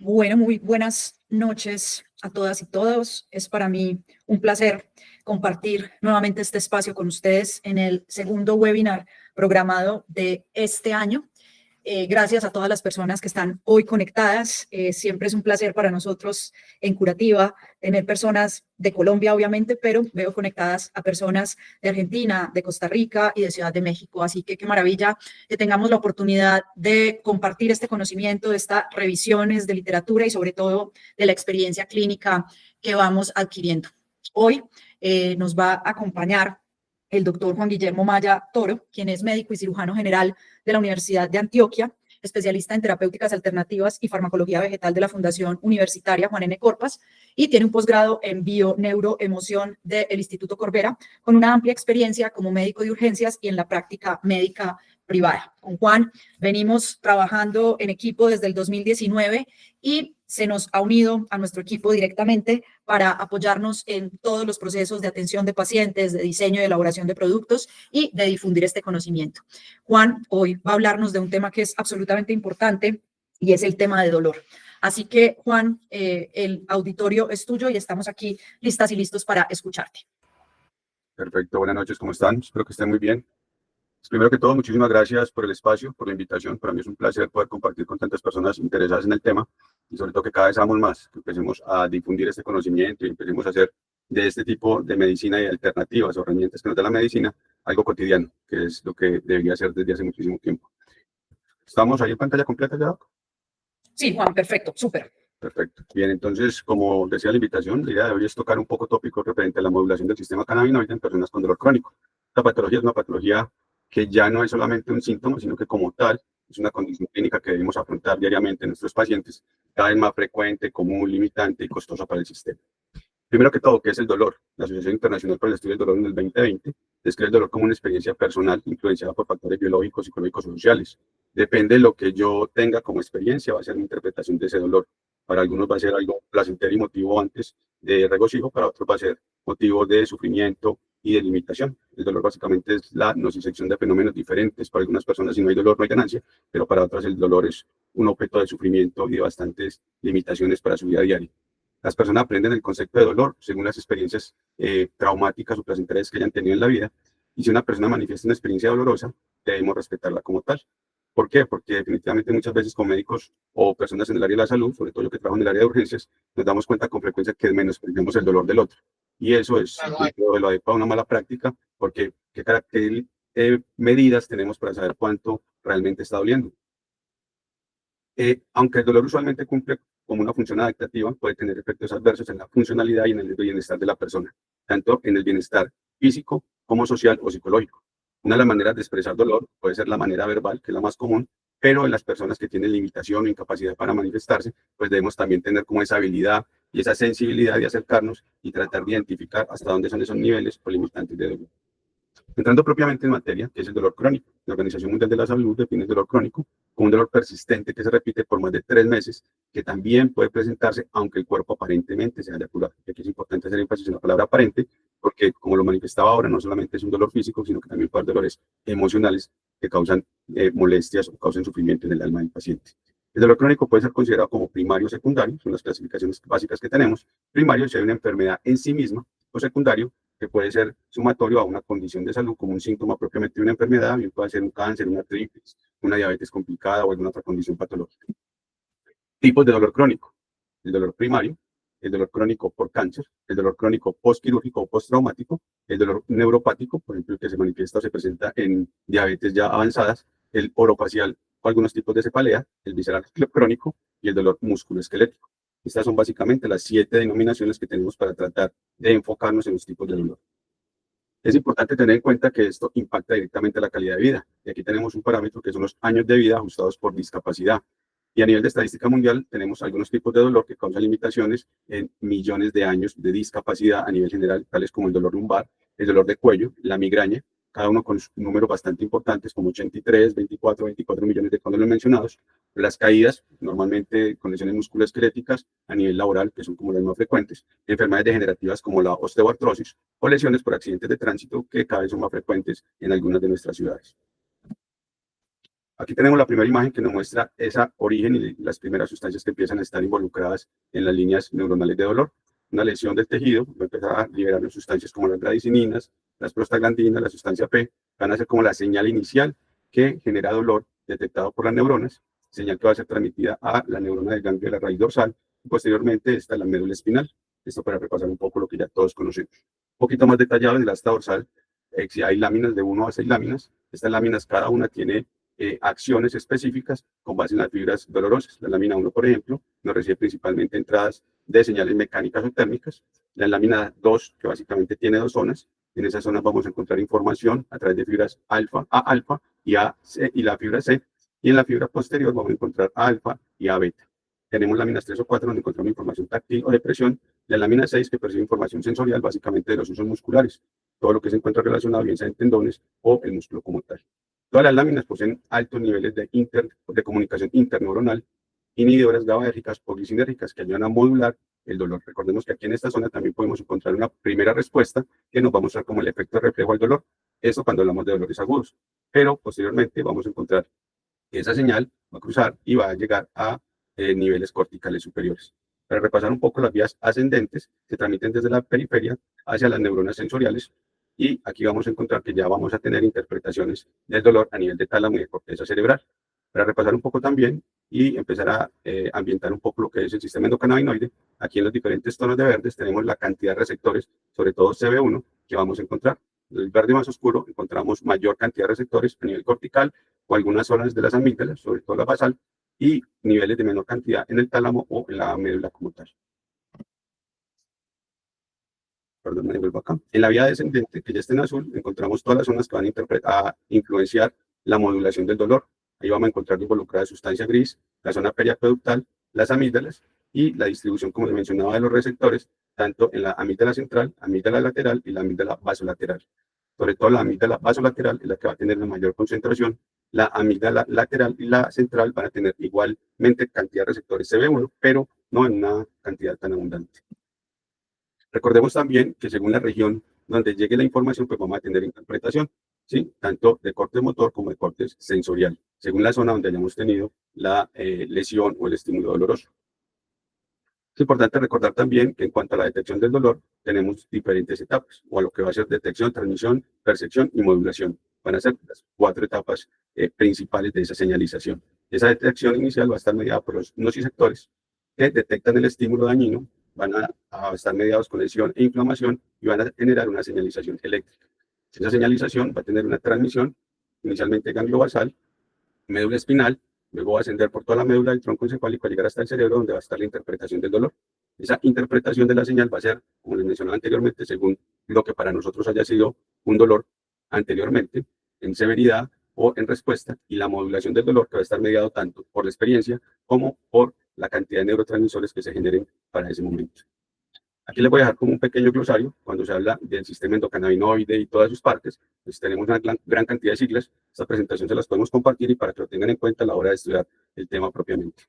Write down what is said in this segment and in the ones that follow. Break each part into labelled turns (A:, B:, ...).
A: Bueno, muy buenas noches a todas y todos. Es para mí un placer compartir nuevamente este espacio con ustedes en el segundo webinar programado de este año. Gracias a todas las personas que están hoy conectadas. Siempre es un placer para nosotros en Curativa tener personas de Colombia, obviamente, pero veo conectadas a personas de Argentina, de Costa Rica y de Ciudad de México. Así que qué maravilla que tengamos la oportunidad de compartir este conocimiento, de estas revisiones de literatura y sobre todo de la experiencia clínica que vamos adquiriendo. Hoy nos va a acompañar el doctor Juan Guillermo Maya Toro, quien es médico y cirujano general de la Universidad de Antioquia, especialista en terapéuticas alternativas y farmacología vegetal de la Fundación Universitaria Juan N. Corpas, y tiene un posgrado en bio-neuroemoción del Instituto Corbera, con una amplia experiencia como médico de urgencias y en la práctica médica privada. Con Juan venimos trabajando en equipo desde el 2019 y se nos ha unido a nuestro equipo directamente para apoyarnos en todos los procesos de atención de pacientes, de diseño y elaboración de productos y de difundir este conocimiento. Juan hoy va a hablarnos de un tema que es absolutamente importante y es el tema de dolor. Así que, Juan, el auditorio es tuyo y estamos aquí listas y listos para escucharte.
B: Perfecto, buenas noches, ¿cómo están? Espero que estén muy bien. Primero que todo, muchísimas gracias por el espacio, por la invitación. Para mí es un placer poder compartir con tantas personas interesadas en el tema y sobre todo que cada vez seamos más, que empecemos a difundir este conocimiento y empecemos a hacer de este tipo de medicina y alternativas o herramientas que nos da la medicina algo cotidiano, que es lo que debería ser desde hace muchísimo tiempo. ¿Estamos ahí en pantalla completa ya, Doc?
A: Sí, Juan, perfecto, súper.
B: Perfecto. Bien, entonces, como decía la invitación, la idea de hoy es tocar un poco tópicos referente a la modulación del sistema cannabinoide en personas con dolor crónico. Esta patología es una patología que ya no es solamente un síntoma, sino que como tal es una condición clínica que debemos afrontar diariamente en nuestros pacientes, cada vez más frecuente, común, limitante y costosa para el sistema. Primero que todo, ¿qué es el dolor? La Asociación Internacional para el Estudio del Dolor en el 2020 describe el dolor como una experiencia personal influenciada por factores biológicos, psicológicos o sociales. Depende de lo que yo tenga como experiencia, va a ser mi interpretación de ese dolor. Para algunos va a ser algo placentero y motivo antes de regocijo, para otros va a ser motivo de sufrimiento y de limitación. El dolor básicamente es la nocicepción de fenómenos diferentes. Para algunas personas, si no hay dolor, no hay ganancia, pero para otras el dolor es un objeto de sufrimiento y de bastantes limitaciones para su vida diaria. Las personas aprenden el concepto de dolor según las experiencias traumáticas o placenteras que hayan tenido en la vida. Y si una persona manifiesta una experiencia dolorosa, debemos respetarla como tal. ¿Por qué? Porque definitivamente muchas veces con médicos o personas en el área de la salud, sobre todo yo que trabajo en el área de urgencias, nos damos cuenta con frecuencia que menospreciamos el dolor del otro. Y eso es de lo adecuado a una mala práctica, porque ¿qué medidas tenemos para saber cuánto realmente está doliendo? Aunque el dolor usualmente cumple como una función adaptativa, puede tener efectos adversos en la funcionalidad y en el bienestar de la persona, tanto en el bienestar físico como social o psicológico. Una de las maneras de expresar dolor puede ser la manera verbal, que es la más común, pero en las personas que tienen limitación o incapacidad para manifestarse, pues debemos también tener como esa habilidad y esa sensibilidad de acercarnos y tratar de identificar hasta dónde son esos niveles o limitantes de dolor. Entrando propiamente en materia, que es el dolor crónico. La Organización Mundial de la Salud define el dolor crónico como un dolor persistente que se repite por más de 3 meses, que también puede presentarse aunque el cuerpo aparentemente se haya curado. Y aquí es importante hacer énfasis en la palabra aparente, porque como lo manifestaba ahora, no solamente es un dolor físico, sino que también puede haber dolores emocionales que causan molestias o causan sufrimiento en el alma del paciente. El dolor crónico puede ser considerado como primario o secundario, son las clasificaciones básicas que tenemos. Primario si hay una enfermedad en sí misma, o secundario que puede ser sumatorio a una condición de salud como un síntoma propiamente de una enfermedad, bien puede ser un cáncer, una artritis, una diabetes complicada o alguna otra condición patológica. Tipos de dolor crónico: el dolor primario, el dolor crónico por cáncer, el dolor crónico postquirúrgico o postraumático, el dolor neuropático, por ejemplo, el que se manifiesta o se presenta en diabetes ya avanzadas, el orofacial o algunos tipos de cefalea, el visceral crónico y el dolor musculoesquelético. Estas son básicamente las 7 denominaciones que tenemos para tratar de enfocarnos en los tipos de dolor. Es importante tener en cuenta que esto impacta directamente la calidad de vida. Y aquí tenemos un parámetro que son los años de vida ajustados por discapacidad. Y a nivel de estadística mundial tenemos algunos tipos de dolor que causan limitaciones en millones de años de discapacidad a nivel general, tales como el dolor lumbar, el dolor de cuello, la migraña, cada uno con números bastante importantes, como 83, 24 millones de cóndolos mencionados. Las caídas, normalmente con lesiones musculoesqueléticas a nivel laboral, que son como las más frecuentes, enfermedades degenerativas como la osteoartrosis o lesiones por accidentes de tránsito, que cada vez son más frecuentes en algunas de nuestras ciudades. Aquí tenemos la primera imagen que nos muestra ese origen y las primeras sustancias que empiezan a estar involucradas en las líneas neuronales de dolor. Una lesión del tejido va a empezar a liberar sustancias como las bradicininas, las prostaglandinas, la sustancia P, van a ser como la señal inicial que genera dolor detectado por las neuronas, señal que va a ser transmitida a la neurona del ganglio de la raíz dorsal, y posteriormente está la médula espinal. Esto para repasar un poco lo que ya todos conocemos. Un poquito más detallado en el asta dorsal, hay láminas de 1 a 6 láminas. Estas láminas, cada una tiene acciones específicas con base en las fibras dolorosas. La lámina 1, por ejemplo, nos recibe principalmente entradas de señales mecánicas o térmicas. La lámina 2, que básicamente tiene 2 zonas. En esas zonas vamos a encontrar información a través de fibras alfa, A alfa y A C, y la fibra C. Y en la fibra posterior vamos a encontrar A alfa y A beta. Tenemos láminas 3 o 4 donde encontramos información táctil o de presión. La lámina 6 que percibe información sensorial básicamente de los usos musculares. Todo lo que se encuentra relacionado bien sea en tendones o el músculo como tal. Todas las láminas poseen altos niveles de comunicación interneuronal, inhibidoras GABAérgicas o glicinérgicas que ayudan a modular el dolor. Recordemos que aquí en esta zona también podemos encontrar una primera respuesta que nos va a mostrar como el efecto de reflejo al dolor. Eso cuando hablamos de dolores agudos. Pero posteriormente vamos a encontrar que esa señal va a cruzar y va a llegar a niveles corticales superiores. Para repasar un poco, las vías ascendentes se transmiten desde la periferia hacia las neuronas sensoriales, y aquí vamos a encontrar que ya vamos a tener interpretaciones del dolor a nivel de tálamo y de corteza cerebral. Para repasar un poco también y empezar a ambientar un poco lo que es el sistema endocannabinoide, aquí en los diferentes tonos de verdes tenemos la cantidad de receptores, sobre todo CB1, que vamos a encontrar. En el verde más oscuro encontramos mayor cantidad de receptores a nivel cortical o algunas zonas de las amígdalas, sobre todo la basal, y niveles de menor cantidad en el tálamo o en la médula como tal. Perdón, me vuelvo acá. En la vía descendente, que ya está en azul, encontramos todas las zonas que van a influenciar la modulación del dolor. Ahí vamos a encontrar involucrada sustancia gris, la zona periacueductal, las amígdalas y la distribución, como les mencionaba, de los receptores, tanto en la amígdala central, amígdala lateral y la amígdala vasolateral. Sobre todo la amígdala vasolateral es la que va a tener la mayor concentración. La amígdala lateral y la central van a tener igualmente cantidad de receptores CB1, pero no en una cantidad tan abundante. Recordemos también que según la región donde llegue la información, pues vamos a tener interpretación, ¿sí? Tanto de corte motor como de corte sensorial, según la zona donde hayamos tenido la lesión o el estímulo doloroso. Es importante recordar también que en cuanto a la detección del dolor, tenemos diferentes etapas, o a lo que va a ser detección, transmisión, percepción y modulación. Van a ser las 4 etapas principales de esa señalización. Esa detección inicial va a estar mediada por los nociceptores que detectan el estímulo dañino, van a estar mediados con lesión e inflamación y van a generar una señalización eléctrica. Esa señalización va a tener una transmisión, inicialmente ganglio basal, médula espinal, luego va a ascender por toda la médula del tronco encefálico a llegar hasta el cerebro, donde va a estar la interpretación del dolor. Esa interpretación de la señal va a ser, como les mencionaba anteriormente, según lo que para nosotros haya sido un dolor anteriormente, en severidad o en respuesta, y la modulación del dolor que va a estar mediado tanto por la experiencia como por la cantidad de neurotransmisores que se generen para ese momento. Aquí les voy a dejar como un pequeño glosario cuando se habla del sistema endocannabinoide y todas sus partes. Pues tenemos una gran cantidad de siglas. Esta presentación se las podemos compartir y para que lo tengan en cuenta a la hora de estudiar el tema propiamente.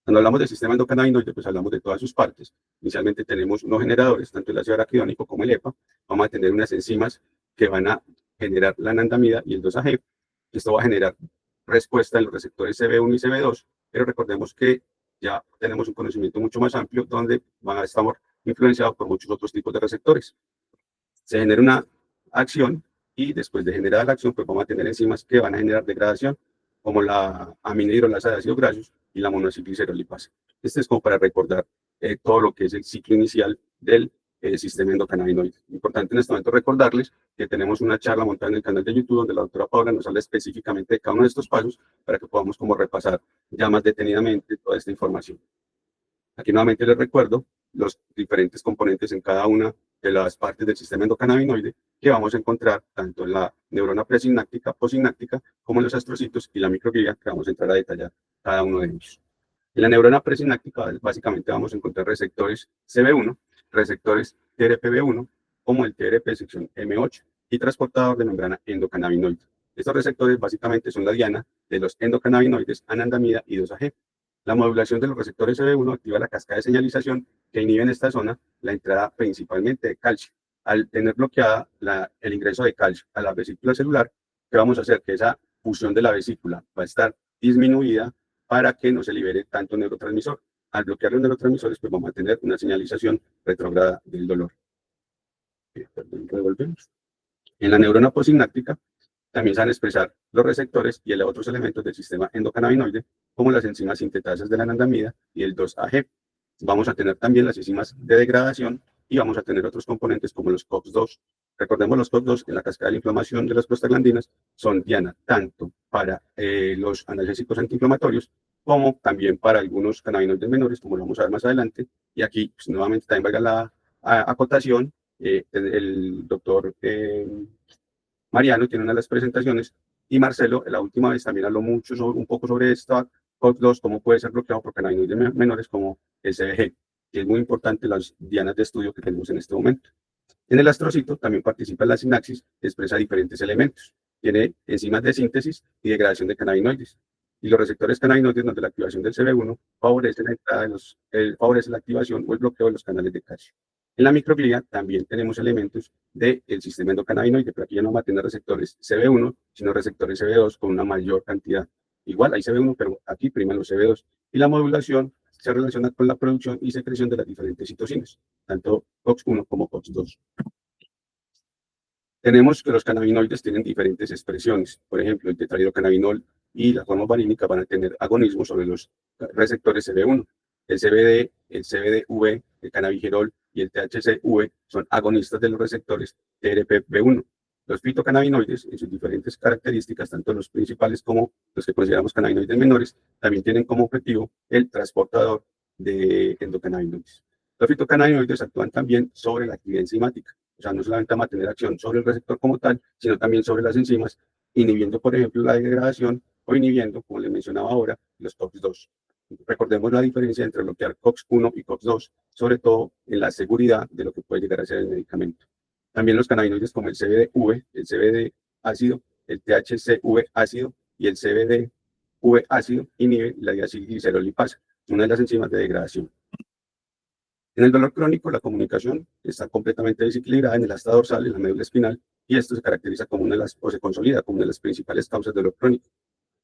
B: Cuando hablamos del sistema endocannabinoide, pues hablamos de todas sus partes. Inicialmente tenemos unos generadores, tanto el ácido araquidónico como el EPA. Vamos a tener unas enzimas que van a generar la anandamida y el 2-AG. Esto va a generar respuesta en los receptores CB1 y CB2, pero recordemos que ya tenemos un conocimiento mucho más amplio donde van a estar influenciados por muchos otros tipos de receptores. Se genera una acción y después de generar la acción, pues vamos a tener enzimas que van a generar degradación, como la aminehidrolasa de ácidos grasos y la monoacilglicerolipasa. Este es como para recordar todo lo que es el ciclo inicial del sistema endocannabinoide. Importante en este momento recordarles que tenemos una charla montada en el canal de YouTube donde la doctora Paula nos habla específicamente de cada uno de estos pasos para que podamos como repasar ya más detenidamente toda esta información. Aquí nuevamente les recuerdo los diferentes componentes en cada una de las partes del sistema endocannabinoide que vamos a encontrar tanto en la neurona presináptica, posináptica, como en los astrocitos y la microglia, que vamos a entrar a detallar cada uno de ellos. En la neurona presináptica básicamente vamos a encontrar receptores CB1, receptores TRPV1, como el TRP sección M8 y transportador de membrana endocannabinoide. Estos receptores básicamente son la diana de los endocannabinoides anandamida y 2-AG. La modulación de los receptores CB1 activa la cascada de señalización que inhibe en esta zona la entrada principalmente de calcio. Al tener bloqueada el ingreso de calcio a la vesícula celular, ¿qué vamos a hacer? Que esa fusión de la vesícula va a estar disminuida para que no se libere tanto neurotransmisor. Al bloquear los neurotransmisores, pues vamos a tener una señalización retrógrada del dolor. Revolvemos. En la neurona postsináptica también se van a expresar los receptores y otros elementos del sistema endocannabinoide, como las enzimas sintetasas de la anandamida y el 2-AG. Vamos a tener también las enzimas de degradación y vamos a tener otros componentes como los COX-2. Recordemos, los COX-2 en la cascada de la inflamación de las prostaglandinas son diana tanto para los analgésicos antiinflamatorios como también para algunos cannabinoides menores, como lo vamos a ver más adelante. Y aquí, pues, nuevamente, también valga la acotación, el doctor Mariano tiene una de las presentaciones y Marcelo, la última vez, también habló mucho un poco sobre esta COX-2, cómo puede ser bloqueado por cannabinoides menores como el CBG, que es muy importante las dianas de estudio que tenemos en este momento. En el astrocito también participa la sinapsis, que expresa diferentes elementos. Tiene enzimas de síntesis y degradación de cannabinoides. Y los receptores cannabinoides, donde la activación del CB1 favorece la entrada favorece la activación o el bloqueo de los canales de calcio. En la microglía también tenemos elementos del sistema endocannabinoide, pero aquí ya no vamos a tener receptores CB1, sino receptores CB2 con una mayor cantidad. Igual hay CB1, pero aquí priman los CB2. Y la modulación se relaciona con la producción y secreción de las diferentes citocinas, tanto COX-1 como COX-2. Tenemos que los cannabinoides tienen diferentes expresiones. Por ejemplo, el tetrahidrocannabinol y la forma varínica van a tener agonismo sobre los receptores CB1. El CBD, el CBDV, el cannabigerol y el THCV son agonistas de los receptores TRPV1. Los fitocannabinoides, en sus diferentes características, tanto los principales como los que consideramos cannabinoides menores, también tienen como objetivo el transportador de endocannabinoides. Los fitocannabinoides actúan también sobre la actividad enzimática. O sea, no solamente vamos a tener acción sobre el receptor como tal, sino también sobre las enzimas, inhibiendo, por ejemplo, la degradación o inhibiendo, como les mencionaba ahora, los COX-2. Recordemos la diferencia entre bloquear COX-1 y COX-2, sobre todo en la seguridad de lo que puede llegar a ser el medicamento. También los cannabinoides como el CBDV, el CBD ácido, el THCV ácido y el CBDV ácido inhiben la diacilglicerolipasa, una de las enzimas de degradación. En el dolor crónico, la comunicación está completamente desequilibrada en el asta dorsal, en la médula espinal, y esto se caracteriza como una de las, o se consolida como una de las principales causas de dolor crónico.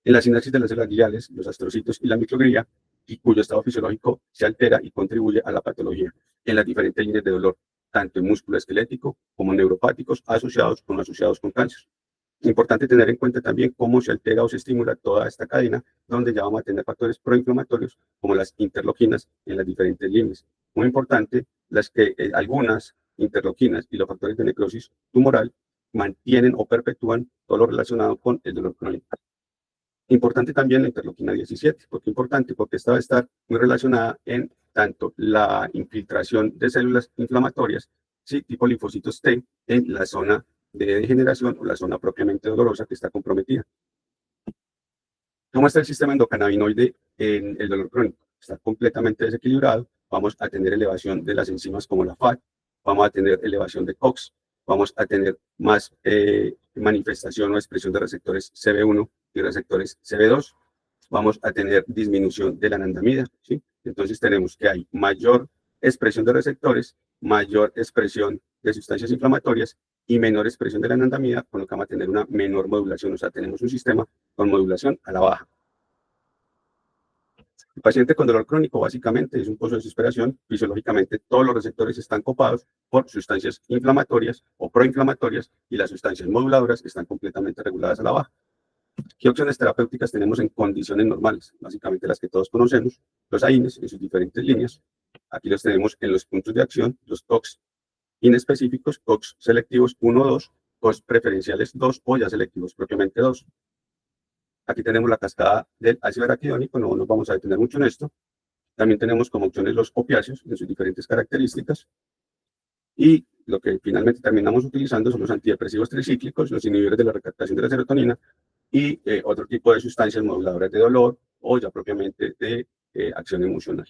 B: En la sinapsis de las células gliales, los astrocitos y la microglía, y cuyo estado fisiológico se altera y contribuye a la patología en las diferentes líneas de dolor, tanto en músculo esquelético como neuropáticos, asociados con cáncer. Importante tener en cuenta también cómo se altera o se estimula toda esta cadena, donde ya vamos a tener factores proinflamatorios como las interleuquinas en las diferentes líneas. Muy importante, algunas interleuquinas y los factores de necrosis tumoral mantienen o perpetúan todo lo relacionado con el dolor crónico. Importante también la interleuquina 17. ¿Por qué importante? Porque esta va a estar muy relacionada en tanto la infiltración de células inflamatorias, ¿sí?, tipo linfocitos T, en la zona de degeneración o la zona propiamente dolorosa que está comprometida. ¿Cómo está el sistema endocannabinoide en el dolor crónico? Está completamente desequilibrado. Vamos a tener elevación de las enzimas como la FAT, vamos a tener elevación de COX, vamos a tener más manifestación o expresión de receptores CB1 y receptores CB2, vamos a tener disminución de la anandamida, ¿sí? Entonces tenemos que hay mayor expresión de receptores, mayor expresión de sustancias inflamatorias y menor expresión de la anandamida, con lo que vamos a tener una menor modulación. O sea, tenemos un sistema con modulación a la baja. El paciente con dolor crónico básicamente es un pozo de desesperación. Fisiológicamente todos los receptores están copados por sustancias inflamatorias o proinflamatorias y las sustancias moduladoras están completamente reguladas a la baja. ¿Qué opciones terapéuticas tenemos en condiciones normales? Básicamente las que todos conocemos, los AINES en sus diferentes líneas. Aquí los tenemos en los puntos de acción, los COX inespecíficos, COX selectivos 1 o 2, COX preferenciales 2 o ya selectivos propiamente 2. Aquí tenemos la cascada del ácido araquidónico, no nos vamos a detener mucho en esto. También tenemos como opciones los opiáceos en sus diferentes características. Y lo que finalmente terminamos utilizando son los antidepresivos tricíclicos, los inhibidores de la recaptación de la serotonina y otro tipo de sustancias moduladoras de dolor o ya propiamente de acción emocional.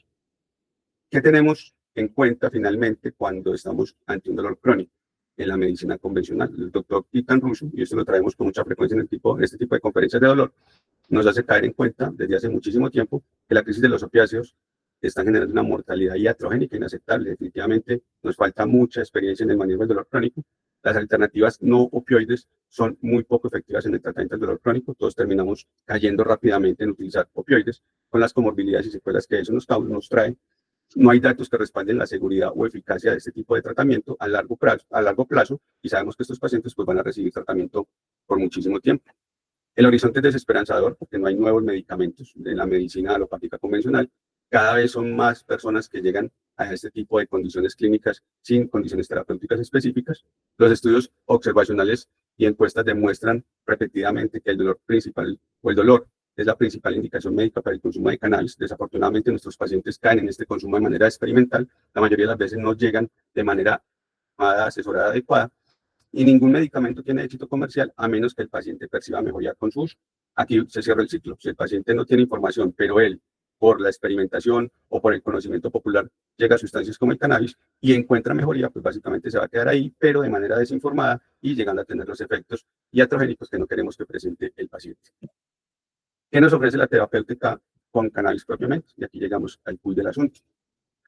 B: ¿Qué tenemos en cuenta finalmente cuando estamos ante un dolor crónico en la medicina convencional? El doctor Ethan Russo, y esto lo traemos con mucha frecuencia en este tipo de conferencias de dolor, nos hace caer en cuenta desde hace muchísimo tiempo que la crisis de los opiáceos está generando una mortalidad iatrogénica inaceptable. Definitivamente nos falta mucha experiencia en el manejo del dolor crónico las alternativas no opioides son muy poco efectivas en el tratamiento del dolor crónico. Todos terminamos cayendo rápidamente en utilizar opioides con las comorbilidades y secuelas que eso nos trae. No hay datos que respalden la seguridad o eficacia de este tipo de tratamiento a largo plazo y sabemos que estos pacientes pues, van a recibir tratamiento por muchísimo tiempo. El horizonte es desesperanzador porque no hay nuevos medicamentos de la medicina alopática convencional. Cada vez son más personas que llegan a este tipo de condiciones clínicas sin condiciones terapéuticas específicas. Los estudios observacionales y encuestas demuestran repetidamente que el dolor principal o el dolor es la principal indicación médica para el consumo de cannabis. Desafortunadamente, nuestros pacientes caen en este consumo de manera experimental. La mayoría de las veces no llegan de manera asesorada adecuada y ningún medicamento tiene éxito comercial a menos que el paciente perciba mejoría con su uso. Aquí se cierra el ciclo. Si el paciente no tiene información, pero él, por la experimentación o por el conocimiento popular, llega a sustancias como el cannabis y encuentra mejoría, pues básicamente se va a quedar ahí, pero de manera desinformada y llegando a tener los efectos iatrogénicos que no queremos que presente el paciente. ¿Qué nos ofrece la terapéutica con cannabis propiamente? Y aquí llegamos al pool del asunto.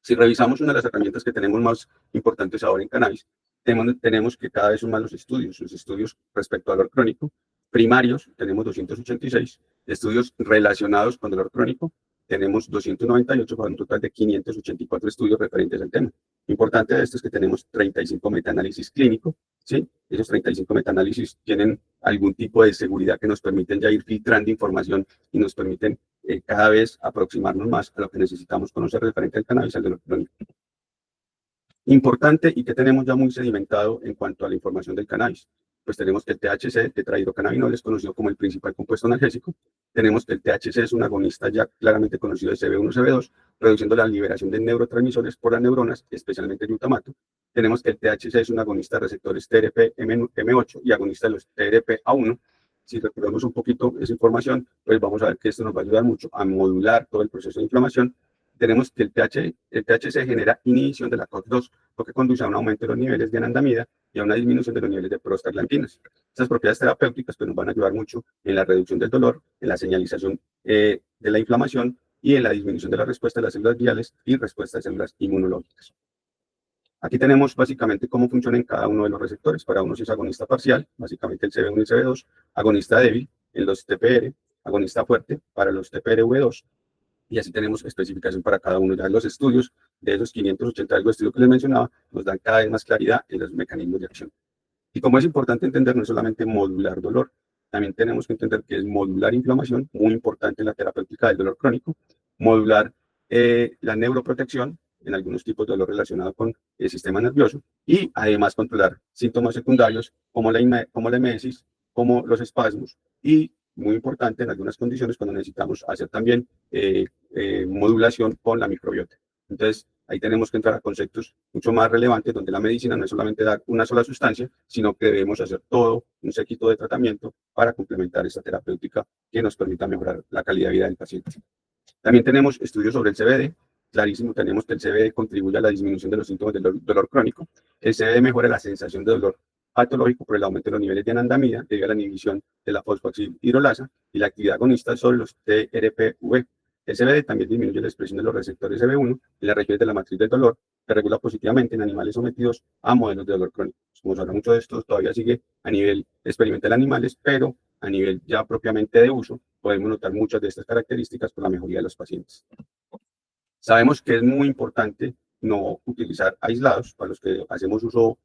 B: Si revisamos una de las herramientas que tenemos más importantes ahora en cannabis, tenemos que cada vez son más los estudios respecto al dolor crónico. Primarios, tenemos 286, estudios relacionados con dolor crónico, tenemos 298, con un total de 584 estudios referentes al tema. Importante de esto es que tenemos 35 metaanálisis clínicos, ¿sí? Esos 35 metaanálisis tienen algún tipo de seguridad que nos permiten ya ir filtrando información y nos permiten cada vez aproximarnos más a lo que necesitamos conocer referente al cannabis, al dolor crónico. Importante y que tenemos ya muy sedimentado en cuanto a la información del cannabis. Pues tenemos que el THC, tetrahidrocannabinol, es conocido como el principal compuesto analgésico. Tenemos que el THC es un agonista ya claramente conocido de CB1, CB2, reduciendo la liberación de neurotransmisores por las neuronas, especialmente el glutamato. Tenemos que el THC es un agonista de receptores TRP-M8 y agonista de los TRP-A1. Si recordamos un poquito esa información, pues vamos a ver que esto nos va a ayudar mucho a modular todo el proceso de inflamación. Tenemos que el THC genera inhibición de la COX-2, lo que conduce a un aumento de los niveles de anandamida y a una disminución de los niveles de prostaglandinas. Estas propiedades terapéuticas pues, nos van a ayudar mucho en la reducción del dolor, en la señalización de la inflamación y en la disminución de la respuesta de las células viales y respuesta de células inmunológicas. Aquí tenemos básicamente cómo funcionan cada uno de los receptores. Para unos es agonista parcial, básicamente el CB1 y CB2, agonista débil en los TPR, agonista fuerte para los TPRV2, y así tenemos especificación para cada uno. Ya los estudios de esos 580 algo estudios que les mencionaba nos dan cada vez más claridad en los mecanismos de acción. Y como es importante entender, no es solamente modular dolor, también tenemos que entender que es modular inflamación, muy importante en la terapéutica del dolor crónico, modular la neuroprotección en algunos tipos de dolor relacionado con el sistema nervioso y además controlar síntomas secundarios como la emesis, como los espasmos y muy importante en algunas condiciones cuando necesitamos hacer también modulación con la microbiota. Entonces, ahí tenemos que entrar a conceptos mucho más relevantes donde la medicina no es solamente dar una sola sustancia, sino que debemos hacer todo un séquito de tratamiento para complementar esta terapéutica que nos permita mejorar la calidad de vida del paciente. También tenemos estudios sobre el CBD. Clarísimo, tenemos que el CBD contribuye a la disminución de los síntomas del dolor crónico. El CBD mejora la sensación de dolor patológico por el aumento de los niveles de anandamida debido a la inhibición de la fosfoxidhidrolasa y la actividad agonista sobre los TRPV. El CBD también disminuye la expresión de los receptores CB1 en las regiones de la matriz del dolor, que regula positivamente en animales sometidos a modelos de dolor crónico. Como se habla mucho de esto, todavía sigue a nivel experimental en animales, pero a nivel ya propiamente de uso, podemos notar muchas de estas características por la mejoría de los pacientes. Sabemos que es muy importante no utilizar aislados. Para los que hacemos uso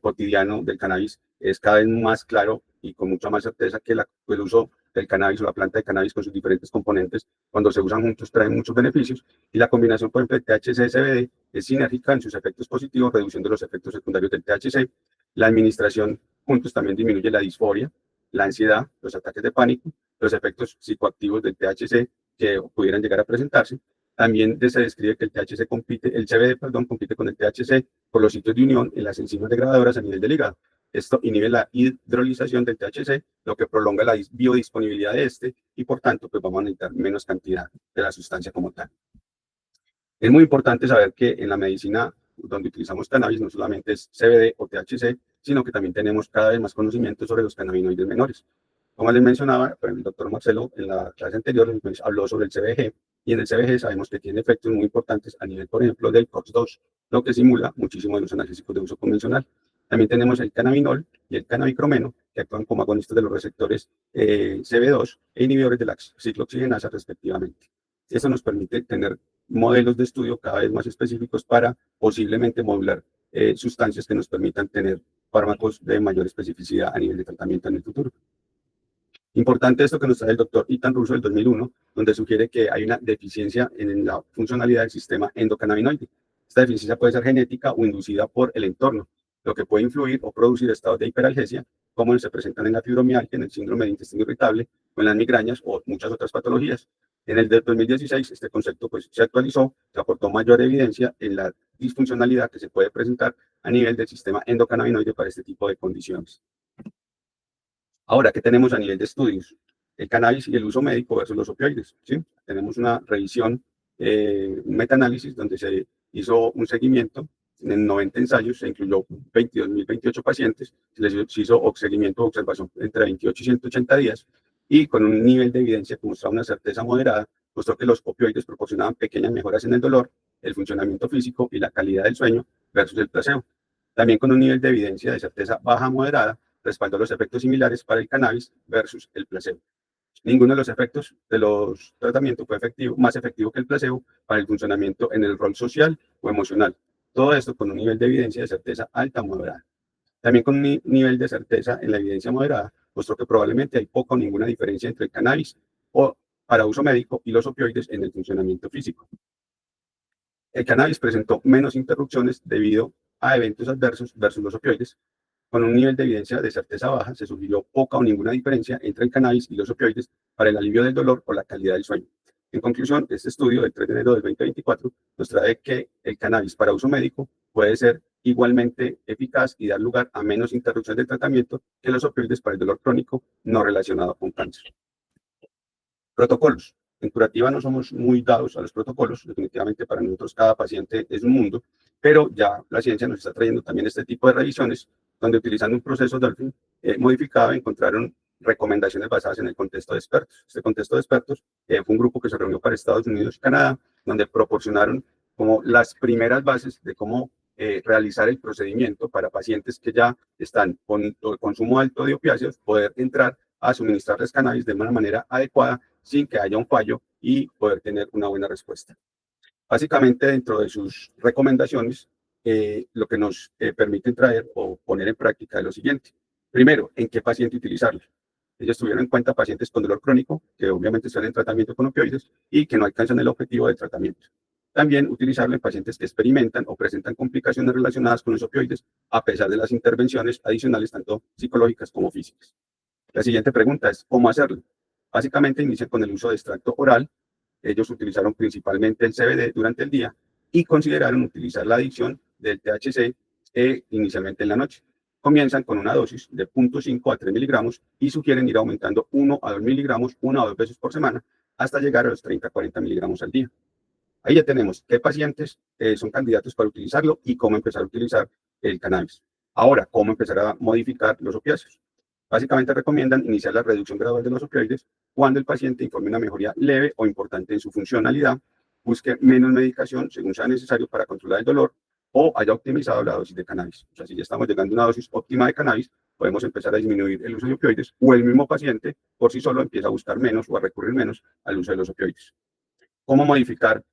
B: cotidiano del cannabis, es cada vez más claro y con mucha más certeza que el uso del cannabis o la planta de cannabis con sus diferentes componentes, cuando se usan juntos, traen muchos beneficios. Y la combinación, por ejemplo, de THC-CBD es sinérgica en sus efectos positivos, reduciendo los efectos secundarios del THC. La administración juntos también disminuye la disforia, la ansiedad, los ataques de pánico, los efectos psicoactivos del THC que pudieran llegar a presentarse. También se describe que el CBD, compite con el THC por los sitios de unión en las enzimas degradadoras a nivel del hígado. Esto inhibe la hidrolización del THC, lo que prolonga la biodisponibilidad de este y por tanto pues vamos a necesitar menos cantidad de la sustancia como tal. Es muy importante saber que en la medicina donde utilizamos cannabis no solamente es CBD o THC, sino que también tenemos cada vez más conocimiento sobre los cannabinoides menores. Como les mencionaba, el doctor Marcelo en la clase anterior habló sobre el CBG, y en el CBG sabemos que tiene efectos muy importantes a nivel, por ejemplo, del COX-2, lo que simula muchísimo de los analgésicos de uso convencional. También tenemos el cannabinol y el cannabicromeno, que actúan como agonistas de los receptores CB2 e inhibidores de la ciclooxigenasa respectivamente. Eso nos permite tener modelos de estudio cada vez más específicos para posiblemente modular sustancias que nos permitan tener fármacos de mayor especificidad a nivel de tratamiento en el futuro. Importante esto que nos trae el doctor Ethan Russo del 2001, donde sugiere que hay una deficiencia en la funcionalidad del sistema endocannabinoide. Esta deficiencia puede ser genética o inducida por el entorno, lo que puede influir o producir estados de hiperalgesia, como se presentan en la fibromialgia, en el síndrome de intestino irritable, o en las migrañas o muchas otras patologías. En el de 2016, este concepto se actualizó, se aportó mayor evidencia en la disfuncionalidad que se puede presentar a nivel del sistema endocannabinoide para este tipo de condiciones. Ahora, ¿qué tenemos a nivel de estudios? El cannabis y el uso médico versus los opioides, ¿sí? Tenemos una revisión, un metaanálisis donde se hizo un seguimiento en 90 ensayos, se incluyó 22.028 pacientes, se hizo seguimiento o observación entre 28 y 180 días, y con un nivel de evidencia que mostraba una certeza moderada, mostró que los opioides proporcionaban pequeñas mejoras en el dolor, el funcionamiento físico y la calidad del sueño versus el placebo. También con un nivel de evidencia de certeza baja moderada, respaldó los efectos similares para el cannabis versus el placebo. Ninguno de los efectos de los tratamientos fue más efectivo que el placebo para el funcionamiento en el rol social o emocional. Todo esto con un nivel de evidencia de certeza alta o moderada. También con un nivel de certeza en la evidencia moderada, mostró que probablemente hay poca o ninguna diferencia entre el cannabis o para uso médico y los opioides en el funcionamiento físico. El cannabis presentó menos interrupciones debido a eventos adversos versus los opioides. Con un nivel de evidencia de certeza baja, se sugirió poca o ninguna diferencia entre el cannabis y los opioides para el alivio del dolor o la calidad del sueño. En conclusión, este estudio del 3 de enero del 2024 nos trae que el cannabis para uso médico puede ser igualmente eficaz y dar lugar a menos interrupciones de tratamiento que los opioides para el dolor crónico no relacionado con cáncer. Protocolos. En curativa no somos muy dados a los protocolos, definitivamente para nosotros cada paciente es un mundo, pero ya la ciencia nos está trayendo también este tipo de revisiones, donde utilizando un proceso Dolphin modificado encontraron recomendaciones basadas en el contexto de expertos. Este contexto de expertos fue un grupo que se reunió para Estados Unidos y Canadá, donde proporcionaron como las primeras bases de cómo realizar el procedimiento para pacientes que ya están con consumo alto de opiáceos, poder entrar a suministrarles cannabis de una manera adecuada sin que haya un fallo y poder tener una buena respuesta. Básicamente, dentro de sus recomendaciones, lo que nos permiten traer o poner en práctica es lo siguiente. Primero, ¿en qué paciente utilizarlo? Ellos tuvieron en cuenta pacientes con dolor crónico, que obviamente están en tratamiento con opioides y que no alcanzan el objetivo del tratamiento. También utilizarlo en pacientes que experimentan o presentan complicaciones relacionadas con los opioides, a pesar de las intervenciones adicionales, tanto psicológicas como físicas. La siguiente pregunta es, ¿cómo hacerlo? Básicamente inician con el uso de extracto oral. Ellos utilizaron principalmente el CBD durante el día y consideraron utilizar la adición del THC inicialmente en la noche. Comienzan con una dosis de 0.5 a 3 miligramos y sugieren ir aumentando 1 a 2 miligramos 1 a 2 veces por semana hasta llegar a los 30 a 40 miligramos al día. Ahí ya tenemos qué pacientes son candidatos para utilizarlo y cómo empezar a utilizar el cannabis. Ahora, ¿cómo empezar a modificar los opiáceos? Básicamente recomiendan iniciar la reducción gradual de los opioides cuando el paciente informe una mejoría leve o importante en su funcionalidad, busque menos medicación según sea necesario para controlar el dolor o haya optimizado la dosis de cannabis. O sea, si ya estamos llegando a una dosis óptima de cannabis, podemos empezar a disminuir el uso de opioides o el mismo paciente por sí solo empieza a buscar menos o a recurrir menos al uso de los opioides. ¿Cómo modificar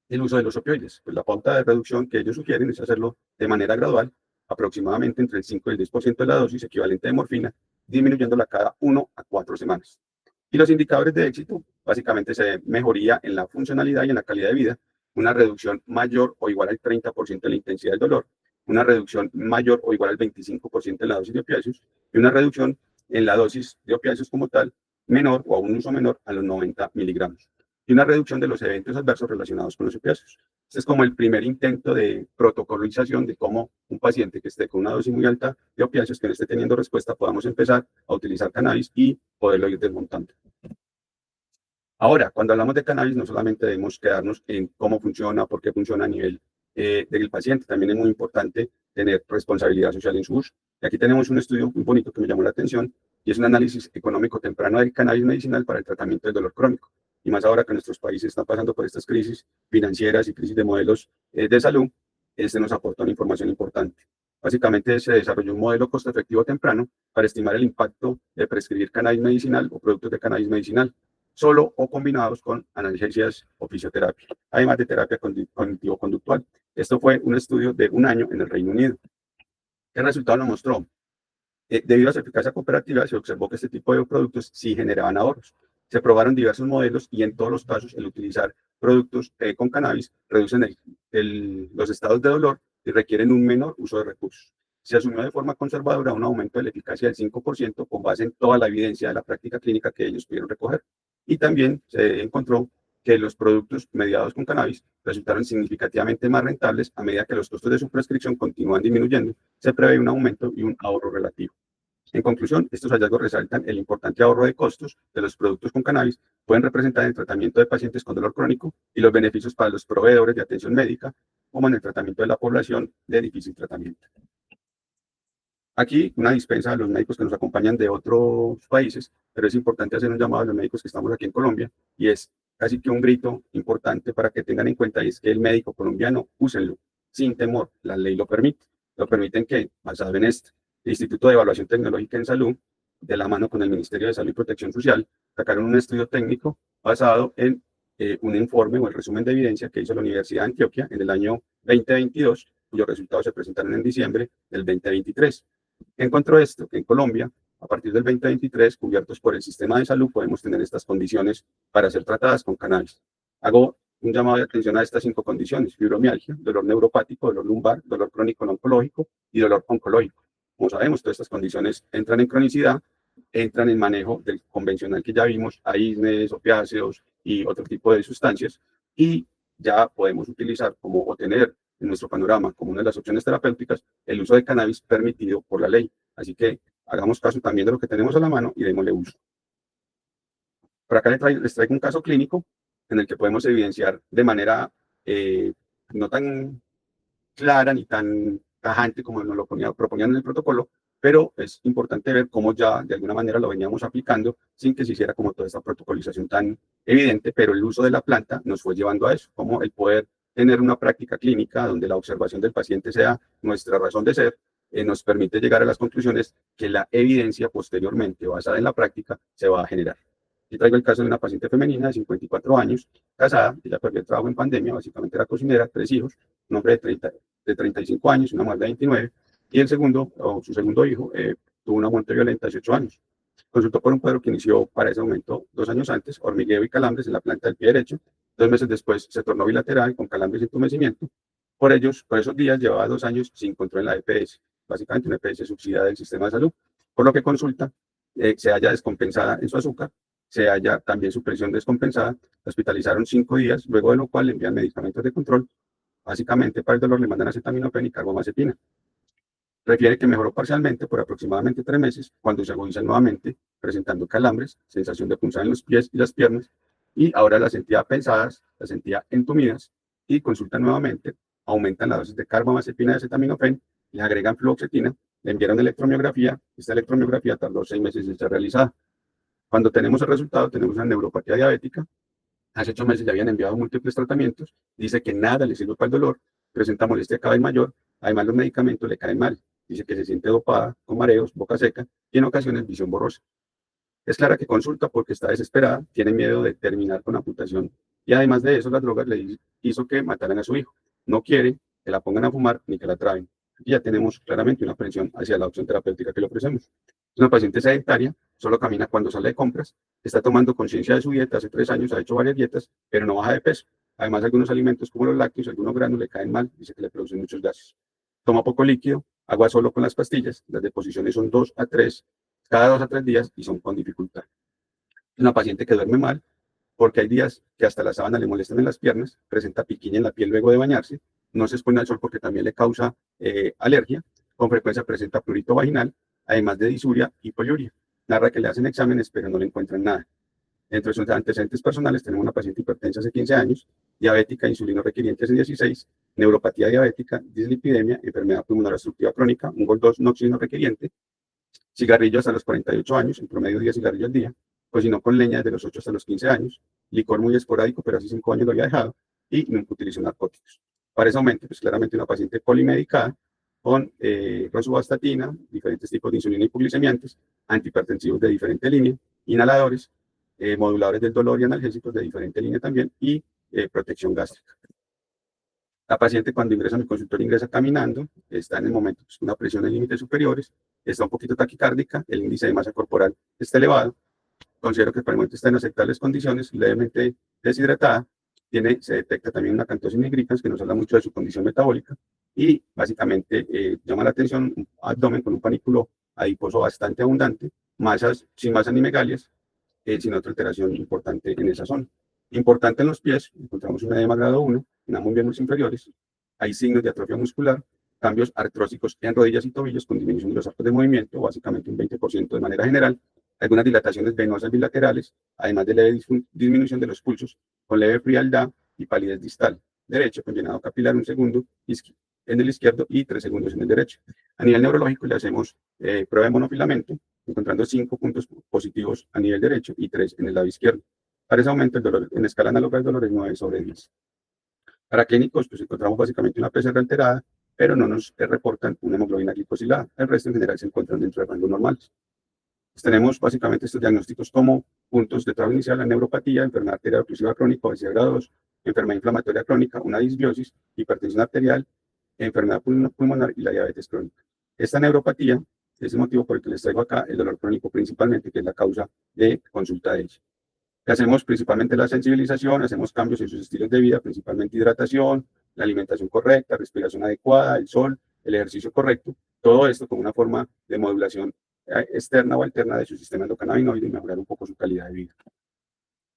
B: el uso de los opioides? Pues la pauta de reducción que ellos sugieren es hacerlo de manera gradual, aproximadamente entre el 5 y el 10% de la dosis equivalente de morfina, disminuyéndola cada 1 a 4 semanas. Y los indicadores de éxito, básicamente se mejoría en la funcionalidad y en la calidad de vida, una reducción mayor o igual al 30% de la intensidad del dolor, una reducción mayor o igual al 25% en la dosis de opiáceos y una reducción en la dosis de opiáceos como tal menor o a un uso menor a los 90 miligramos y una reducción de los eventos adversos relacionados con los opiáceos. Este es como el primer intento de protocolización de cómo un paciente que esté con una dosis muy alta de opiáceos, que no esté teniendo respuesta, podamos empezar a utilizar cannabis y poderlo ir desmontando. Ahora, cuando hablamos de cannabis, no solamente debemos quedarnos en cómo funciona, por qué funciona a nivel del paciente, también es muy importante tener responsabilidad social en su uso. Y aquí tenemos un estudio muy bonito que me llamó la atención y es un análisis económico temprano del cannabis medicinal para el tratamiento del dolor crónico. Y más ahora que nuestros países están pasando por estas crisis financieras y crisis de modelos de salud, este nos aporta una información importante. Básicamente se desarrolló un modelo costo efectivo temprano para estimar el impacto de prescribir cannabis medicinal o productos de cannabis medicinal, solo o combinados con analgesias o fisioterapia, además de terapia cognitivo-conductual. Esto fue un estudio de un año en el Reino Unido. ¿Qué resultado nos mostró? Debido a su eficacia cooperativa, se observó que este tipo de productos sí generaban ahorros. Se probaron diversos modelos y en todos los casos el utilizar productos con cannabis reducen los estados de dolor y requieren un menor uso de recursos. Se asumió de forma conservadora un aumento de la eficacia del 5% con base en toda la evidencia de la práctica clínica que ellos pudieron recoger. Y también se encontró que los productos mediados con cannabis resultaron significativamente más rentables a medida que los costos de su prescripción continúan disminuyendo. Se prevé un aumento y un ahorro relativo. En conclusión, estos hallazgos resaltan el importante ahorro de costos de los productos con cannabis, pueden representar el tratamiento de pacientes con dolor crónico y los beneficios para los proveedores de atención médica, como en el tratamiento de la población de difícil tratamiento. Aquí una dispensa a los médicos que nos acompañan de otros países, pero es importante hacer un llamado a los médicos que estamos aquí en Colombia y es casi que un grito importante para que tengan en cuenta y es que el médico colombiano, úsenlo sin temor, la ley lo permite. Lo permiten que, basado en esto, el Instituto de Evaluación Tecnológica en Salud, de la mano con el Ministerio de Salud y Protección Social, sacaron un estudio técnico basado en un informe o el resumen de evidencia que hizo la Universidad de Antioquia en el año 2022, cuyos resultados se presentaron en diciembre del 2023. Encontró esto, que en Colombia, a partir del 2023, cubiertos por el sistema de salud, podemos tener estas condiciones para ser tratadas con cannabis. Hago un llamado de atención a estas 5 condiciones: fibromialgia, dolor neuropático, dolor lumbar, dolor crónico no oncológico y dolor oncológico. Como sabemos, todas estas condiciones entran en cronicidad, entran en manejo del convencional que ya vimos, AINES, opiáceos y otro tipo de sustancias, y ya podemos utilizar como o tener en nuestro panorama como una de las opciones terapéuticas el uso de cannabis permitido por la ley. Así que hagamos caso también de lo que tenemos a la mano y démosle uso. Por acá les traigo un caso clínico en el que podemos evidenciar de manera no tan clara ni tan tajante como nos lo proponían en el protocolo, pero es importante ver cómo ya de alguna manera lo veníamos aplicando sin que se hiciera como toda esta protocolización tan evidente, pero el uso de la planta nos fue llevando a eso, como el poder tener una práctica clínica donde la observación del paciente sea nuestra razón de ser, nos permite llegar a las conclusiones que la evidencia posteriormente basada en la práctica se va a generar. Y traigo el caso de una paciente femenina de 54 años, casada, ella perdió el trabajo en pandemia, básicamente era cocinera, 3 hijos, un hombre de 35 años, una mujer de 29, y su segundo hijo tuvo una muerte violenta de 18 años. Consultó por un cuadro que inició para ese momento 2 años antes, hormigueo y calambres en la planta del pie derecho. 2 meses después se tornó bilateral con calambres y entumecimiento. Por esos días llevaba 2 años sin control en la EPS, básicamente una EPS subsidiada del sistema de salud, por lo que consulta se halla descompensada en su azúcar, se halla también su presión descompensada, la hospitalizaron 5 días, luego de lo cual le envían medicamentos de control. Básicamente para el dolor le mandan acetaminofén y carbamazepina. Refiere que mejoró parcialmente por aproximadamente 3 meses, cuando se agudizan nuevamente, presentando calambres, sensación de punzada en los pies y las piernas, y ahora las sentía pensadas, las sentía entumidas, y consultan nuevamente, aumentan la dosis de carbamazepina y acetaminofén, le agregan fluoxetina, le enviaron electromiografía, esta electromiografía tardó 6 meses en ser realizada. Cuando tenemos el resultado, tenemos una neuropatía diabética. Hace 8 meses le habían enviado múltiples tratamientos, dice que nada le sirve para el dolor, presenta molestia cada vez mayor, además los medicamentos le caen mal, dice que se siente dopada, con mareos, boca seca y en ocasiones visión borrosa. Es clara que consulta porque está desesperada, tiene miedo de terminar con amputación y además de eso las drogas le hizo que mataran a su hijo. No quiere que la pongan a fumar ni que la traben. Aquí ya tenemos claramente una presión hacia la opción terapéutica que le ofrecemos. Es una paciente sedentaria, solo camina cuando sale de compras, está tomando conciencia de su dieta, hace 3 años ha hecho varias dietas, pero no baja de peso. Además, algunos alimentos como los lácteos, algunos granos le caen mal, dice que le producen muchos gases. Toma poco líquido, agua solo con las pastillas, las deposiciones son cada 2 a 3 días y son con dificultad. Es una paciente que duerme mal, porque hay días que hasta la sábana le molestan en las piernas, presenta piquiña en la piel luego de bañarse, no se expone al sol porque también le causa alergia, con frecuencia presenta prurito vaginal, además de disuria y poliuria. Narra que le hacen exámenes pero no le encuentran nada. Entre sus antecedentes personales tenemos una paciente hipertensa hace 15 años, diabética, insulino requiriente hace 16, neuropatía diabética, dislipidemia, enfermedad pulmonar obstructiva crónica, un GOL2 no oxígeno requiriente, cigarrillos hasta los 48 años, en promedio 10 cigarrillos al día, cocinó con leña desde los 8 hasta los 15 años, licor muy esporádico, pero hace 5 años lo había dejado, y nunca utilizó narcóticos. Para ese momento, pues claramente una paciente polimedicada, con rosuvastatina, diferentes tipos de insulina hipoglicemiantes, antihipertensivos de diferente línea, inhaladores, moduladores del dolor y analgésicos de diferente línea también, y protección gástrica. La paciente cuando ingresa a mi consultorio ingresa caminando, está en el momento con una presión en límites superiores, está un poquito taquicárdica, el índice de masa corporal está elevado, considero que para el momento está en aceptables condiciones, levemente deshidratada, se detecta también una acantosis nigricans que nos habla mucho de su condición metabólica y básicamente llama la atención un abdomen con un panículo adiposo bastante abundante, sin masas ni megalias, sin otra alteración importante en esa zona. Importante en los pies, encontramos un edema grado 1 en ambos miembros inferiores, hay signos de atrofia muscular, cambios artrósicos en rodillas y tobillos con disminución de los arcos de movimiento, básicamente un 20% de manera general, algunas dilataciones venosas bilaterales, además de leve disminución de los pulsos, con leve frialdad y palidez distal derecho, con llenado capilar un segundo en el izquierdo y 3 segundos en el derecho. A nivel neurológico le hacemos prueba de monofilamento, encontrando 5 puntos positivos a nivel derecho y 3 en el lado izquierdo. Para ese aumento, el dolor en escala análoga del dolor es 9/10. Para clínicos, pues encontramos básicamente una PCR alterada, pero no nos reportan una hemoglobina glicosilada. El resto en general se encuentran dentro de rangos normales. Pues tenemos básicamente estos diagnósticos como puntos de trabajo inicial: la neuropatía, enfermedad arterial oclusiva crónica, obesidad grado 2, enfermedad inflamatoria crónica, una disbiosis, hipertensión arterial, enfermedad pulmonar y la diabetes crónica. Esta neuropatía es el motivo por el que les traigo acá el dolor crónico principalmente, que es la causa de consulta de ella. Hacemos principalmente la sensibilización, hacemos cambios en sus estilos de vida, principalmente hidratación, la alimentación correcta, respiración adecuada, el sol, el ejercicio correcto, todo esto como una forma de modulación externa o alterna de su sistema endocannabinoide y mejorar un poco su calidad de vida.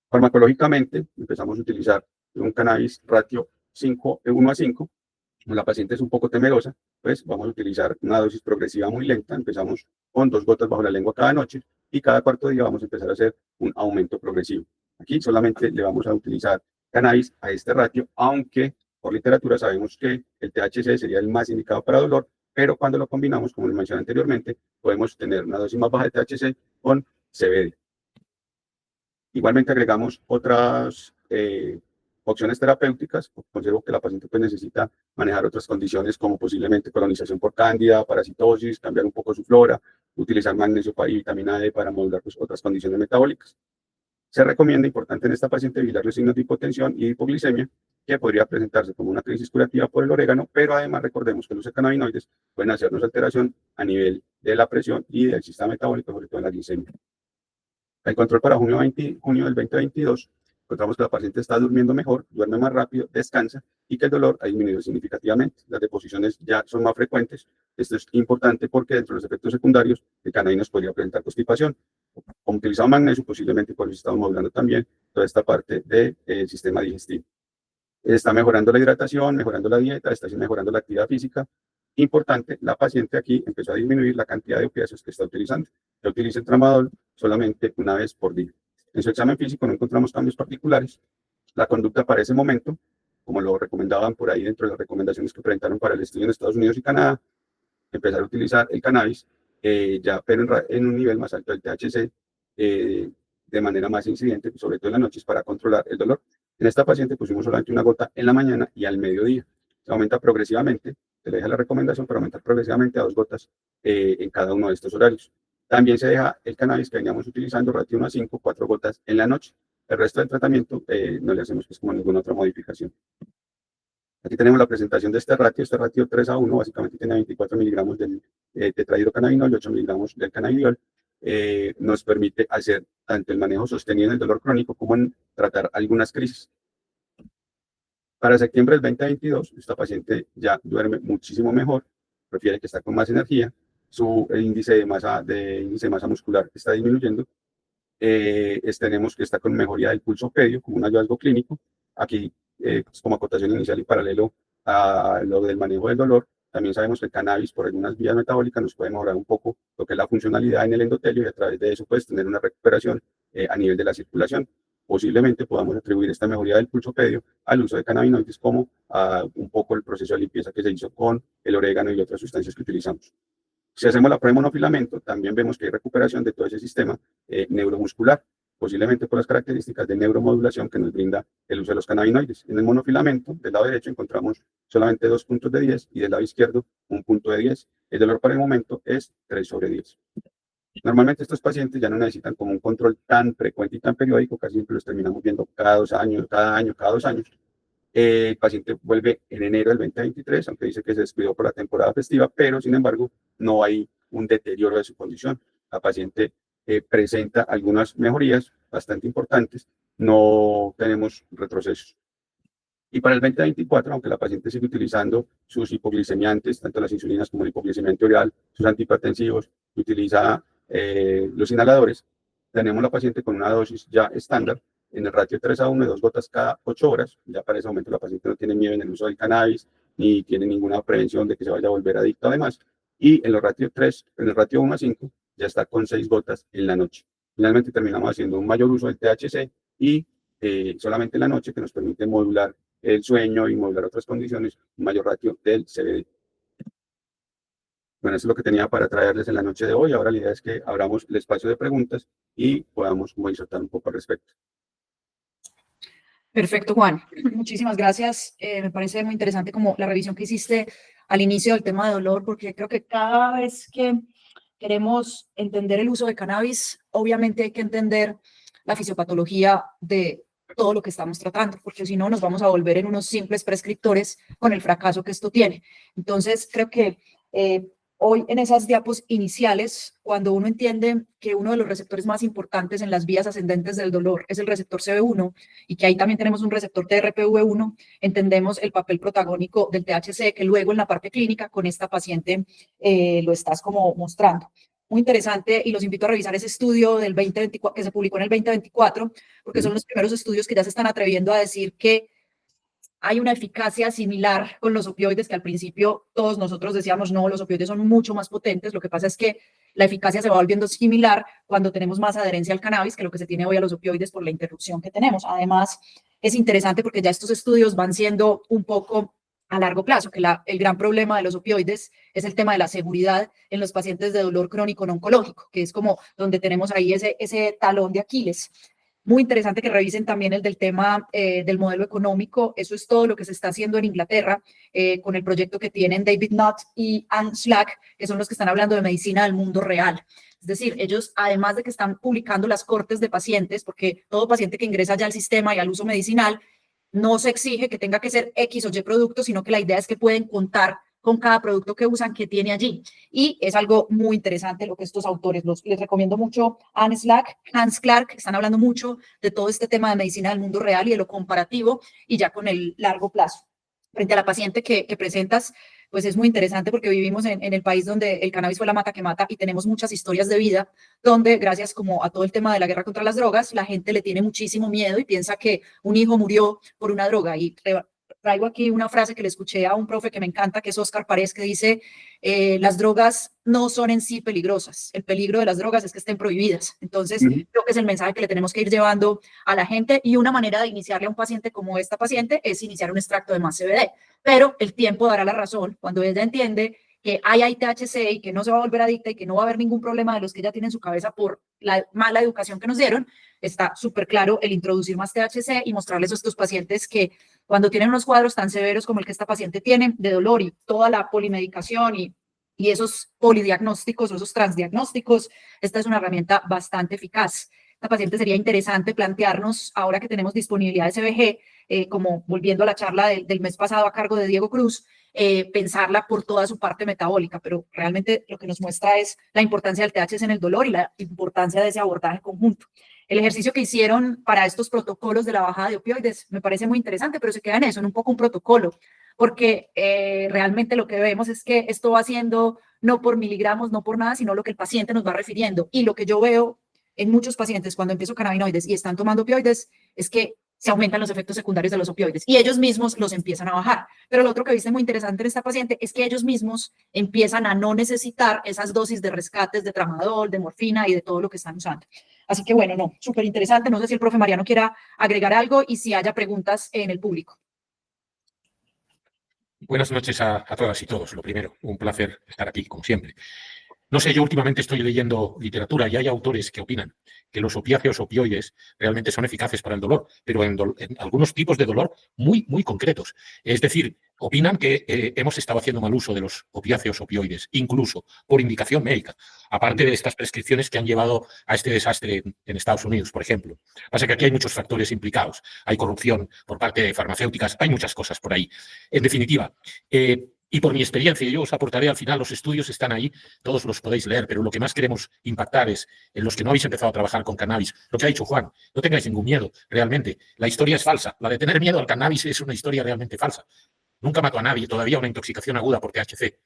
B: Farmacológicamente, empezamos a utilizar un cannabis ratio 1:5. Como la paciente es un poco temerosa, pues vamos a utilizar una dosis progresiva muy lenta. Empezamos con 2 gotas bajo la lengua cada noche y cada cuarto día vamos a empezar a hacer un aumento progresivo. Aquí solamente le vamos a utilizar cannabis a este ratio, aunque por literatura sabemos que el THC sería el más indicado para dolor, pero cuando lo combinamos, como les mencioné anteriormente, podemos tener una dosis más baja de THC con CBD. Igualmente agregamos otras opciones terapéuticas. Considero que la paciente pues, necesita manejar otras condiciones como posiblemente colonización por cándida, parasitosis, cambiar un poco su flora, utilizar magnesio y vitamina D para modular pues, otras condiciones metabólicas. Se recomienda, importante en esta paciente, vigilar los signos de hipotensión y hipoglicemia, que podría presentarse como una crisis curativa por el orégano, pero además recordemos que los cannabinoides pueden hacernos alteración a nivel de la presión y del sistema metabólico, sobre todo en la glicemia. El control para junio del 2022, encontramos que la paciente está durmiendo mejor, duerme más rápido, descansa y que el dolor ha disminuido significativamente. Las deposiciones ya son más frecuentes. Esto es importante porque dentro de los efectos secundarios, el cannabis podría presentar constipación. Como utilizamos magnesio, posiblemente por eso estamos modulando también toda esta parte del sistema digestivo. Está mejorando la hidratación, mejorando la dieta, está mejorando la actividad física. Importante, la paciente aquí empezó a disminuir la cantidad de opiáceos que está utilizando. Ya utiliza el tramadol solamente una vez por día. En su examen físico no encontramos cambios particulares. La conducta para ese momento, como lo recomendaban por ahí dentro de las recomendaciones que presentaron para el estudio en Estados Unidos y Canadá, empezar a utilizar el cannabis, pero en un nivel más alto del THC, de manera más incidente, sobre todo en las noches, para controlar el dolor. En esta paciente pusimos solamente una gota en la mañana y al mediodía. Se aumenta progresivamente, se le deja la recomendación para aumentar progresivamente a 2 gotas en cada uno de estos horarios. También se deja el cannabis que veníamos utilizando, ratio 1:5, 4 gotas en la noche. El resto del tratamiento no le hacemos pues, como ninguna otra modificación. Aquí tenemos la presentación de este ratio 3:1, básicamente tiene 24 miligramos del tetrahidrocannabinol y 8 miligramos del cannabidiol. Nos permite hacer tanto el manejo sostenido en el dolor crónico como en tratar algunas crisis. Para septiembre del 2022, esta paciente ya duerme muchísimo mejor, prefiere que está con más energía, su índice de masa muscular está disminuyendo, tenemos que está con mejoría del pulso medio como un hallazgo clínico. Aquí, como acotación inicial y paralelo a lo del manejo del dolor, también sabemos que el cannabis por algunas vías metabólicas nos puede mejorar un poco lo que es la funcionalidad en el endotelio y a través de eso puedes tener una recuperación a nivel de la circulación. Posiblemente podamos atribuir esta mejoría del pulso medio al uso de cannabinoides como un poco el proceso de limpieza que se hizo con el orégano y otras sustancias que utilizamos. Si hacemos la prueba de monofilamento, también vemos que hay recuperación de todo ese sistema neuromuscular. posiblemente por las características de neuromodulación que nos brinda el uso de los cannabinoides. En el monofilamento, del lado derecho, encontramos solamente 2 puntos de 10 y del lado izquierdo un punto de 10. El dolor para el momento es 3/10. Normalmente estos pacientes ya no necesitan como un control tan frecuente y tan periódico, casi siempre los terminamos viendo cada 2 años, cada año, cada 2 años. El paciente vuelve en enero del 2023, aunque dice que se despidió por la temporada festiva, pero sin embargo no hay un deterioro de su condición. La paciente presenta algunas mejorías bastante importantes, no tenemos retrocesos. Y para el 2024, aunque la paciente sigue utilizando sus hipoglicemiantes, tanto las insulinas como el hipoglicemiante oral, sus antihipertensivos, utiliza los inhaladores, tenemos la paciente con una dosis ya estándar en el ratio 3/1 de 2 gotas cada 8 horas. Ya para ese momento la paciente no tiene miedo en el uso del cannabis, ni tiene ninguna prevención de que se vaya a volver adicto además. Y en, en el ratio 1/5 ya está con 6 gotas en la noche. Finalmente terminamos haciendo un mayor uso del THC y solamente en la noche, que nos permite modular el sueño y modular otras condiciones, un mayor ratio del CBD. Bueno, eso es lo que tenía para traerles en la noche de hoy. Ahora la idea es que abramos el espacio de preguntas y podamos insertar un poco al respecto.
A: Perfecto, Juan. Muchísimas gracias. Me parece muy interesante como la revisión que hiciste al inicio del tema de dolor, porque creo que cada vez que queremos entender el uso de cannabis, obviamente hay que entender la fisiopatología de todo lo que estamos tratando, porque si no nos vamos a volver en unos simples prescriptores con el fracaso que esto tiene. Entonces, creo que hoy en esas diapos iniciales, cuando uno entiende que uno de los receptores más importantes en las vías ascendentes del dolor es el receptor CB1 y que ahí también tenemos un receptor TRPV1, entendemos el papel protagónico del THC que luego en la parte clínica con esta paciente lo estás como mostrando. Muy interesante y los invito a revisar ese estudio del 2024 que se publicó en el 2024 porque son los primeros estudios que ya se están atreviendo a decir que hay una eficacia similar con los opioides que al principio todos nosotros decíamos, no, los opioides son mucho más potentes. Lo que pasa es que la eficacia se va volviendo similar cuando tenemos más adherencia al cannabis que lo que se tiene hoy a los opioides por la interrupción que tenemos. Además, es interesante porque ya estos estudios van siendo un poco a largo plazo, que el gran problema de los opioides es el tema de la seguridad en los pacientes de dolor crónico no oncológico, que es como donde tenemos ahí ese talón de Aquiles. Muy interesante que revisen también el del tema del modelo económico. Eso es todo lo que se está haciendo en Inglaterra con el proyecto que tienen David Nutt y Anne Slack, que son los que están hablando de medicina del mundo real. Es decir, ellos, además de que están publicando las cortes de pacientes, porque todo paciente que ingresa ya al sistema y al uso medicinal, no se exige que tenga que ser X o Y producto, sino que la idea es que pueden contar con cada producto que usan que tiene allí. Y es algo muy interesante lo que estos autores, les recomiendo mucho Anne Slack, Hans Clark, están hablando mucho de todo este tema de medicina del mundo real y de lo comparativo y ya con el largo plazo. Frente a la paciente que presentas, pues es muy interesante porque vivimos en el país donde el cannabis fue la mata que mata y tenemos muchas historias de vida donde gracias como a todo el tema de la guerra contra las drogas, la gente le tiene muchísimo miedo y piensa que un hijo murió por una droga. Y traigo aquí una frase que le escuché a un profe que me encanta, que es Oscar Párez, que dice, las drogas no son en sí peligrosas, el peligro de las drogas es que estén prohibidas. Entonces, creo que es el mensaje que le tenemos que ir llevando a la gente y una manera de iniciarle a un paciente como esta paciente es iniciar un extracto de más CBD, pero el tiempo dará la razón cuando ella entiende que hay THC y que no se va a volver adicta y que no va a haber ningún problema de los que ella tiene en su cabeza por la mala educación que nos dieron. Está súper claro el introducir más THC y mostrarles a estos pacientes que cuando tienen unos cuadros tan severos como el que esta paciente tiene de dolor y toda la polimedicación y esos polidiagnósticos o esos transdiagnósticos, esta es una herramienta bastante eficaz. Esta paciente sería interesante plantearnos, ahora que tenemos disponibilidad de CBG, como volviendo a la charla del mes pasado a cargo de Diego Cruz, pensarla por toda su parte metabólica, pero realmente lo que nos muestra es la importancia del THC en el dolor y la importancia de ese abordaje conjunto. El ejercicio que hicieron para estos protocolos de la bajada de opioides me parece muy interesante, pero se queda en eso, en un poco un protocolo, porque realmente lo que vemos es que esto va haciendo no por miligramos, no por nada, sino lo que el paciente nos va refiriendo. Y lo que yo veo en muchos pacientes cuando empiezo cannabinoides y están tomando opioides es que se aumentan los efectos secundarios de los opioides y ellos mismos los empiezan a bajar. Pero lo otro que viste muy interesante en esta paciente es que ellos mismos empiezan a no necesitar esas dosis de rescates de tramadol, de morfina y de todo lo que están usando. Así que bueno, no, súper interesante. No sé si el profe Mariano quiera agregar algo y si haya preguntas en el público.
C: Buenas noches a todas y todos. Lo primero, un placer estar aquí, como siempre. No sé, yo últimamente estoy leyendo literatura y hay autores que opinan que los opiáceos opioides realmente son eficaces para el dolor, pero en algunos tipos de dolor muy, muy concretos. Es decir, opinan que hemos estado haciendo mal uso de los opiáceos opioides, incluso por indicación médica, aparte de estas prescripciones que han llevado a este desastre en Estados Unidos, por ejemplo. Pasa que aquí hay muchos factores implicados. Hay corrupción por parte de farmacéuticas, hay muchas cosas por ahí. En definitiva, y por mi experiencia, yo os aportaré al final, los estudios están ahí, todos los podéis leer, pero lo que más queremos impactar es en los que no habéis empezado a trabajar con cannabis. Lo que ha dicho Juan, no tengáis ningún miedo, realmente. La historia es falsa. La de tener miedo al cannabis es una historia realmente falsa. Nunca mató a nadie, todavía una intoxicación aguda por THC,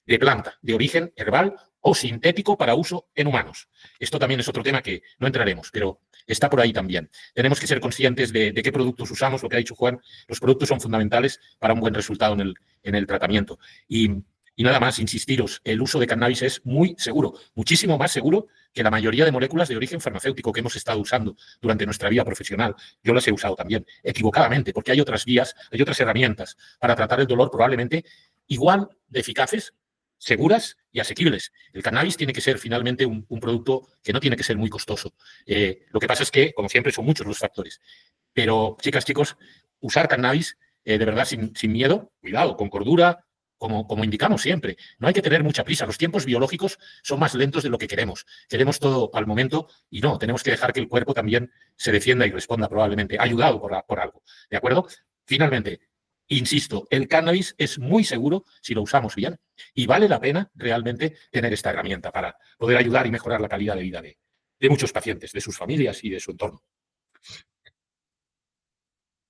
C: de planta, de origen herbal o sintético para uso en humanos. Esto también es otro tema que no entraremos, pero está por ahí también. Tenemos que ser conscientes de qué productos usamos, lo que ha dicho Juan. Los productos son fundamentales para un buen resultado en el tratamiento. Y nada más, insistiros, el uso de cannabis es muy seguro, muchísimo más seguro que la mayoría de moléculas de origen farmacéutico que hemos estado usando durante nuestra vida profesional. Yo las he usado también, equivocadamente, porque hay otras vías, hay otras herramientas para tratar el dolor probablemente igual de eficaces, seguras y asequibles. El cannabis tiene que ser finalmente un producto que no tiene que ser muy costoso. Lo que pasa es que, como siempre, son muchos los factores. Pero, chicas, chicos, usar cannabis de verdad sin miedo, cuidado, con cordura, como indicamos siempre. No hay que tener mucha prisa. Los tiempos biológicos son más lentos de lo que queremos. Queremos todo al momento y no, tenemos que dejar que el cuerpo también se defienda y responda probablemente, ayudado por algo. ¿De acuerdo? Finalmente, insisto, el cannabis es muy seguro si lo usamos bien y vale la pena realmente tener esta herramienta para poder ayudar y mejorar la calidad de vida de muchos pacientes, de sus familias y de su entorno.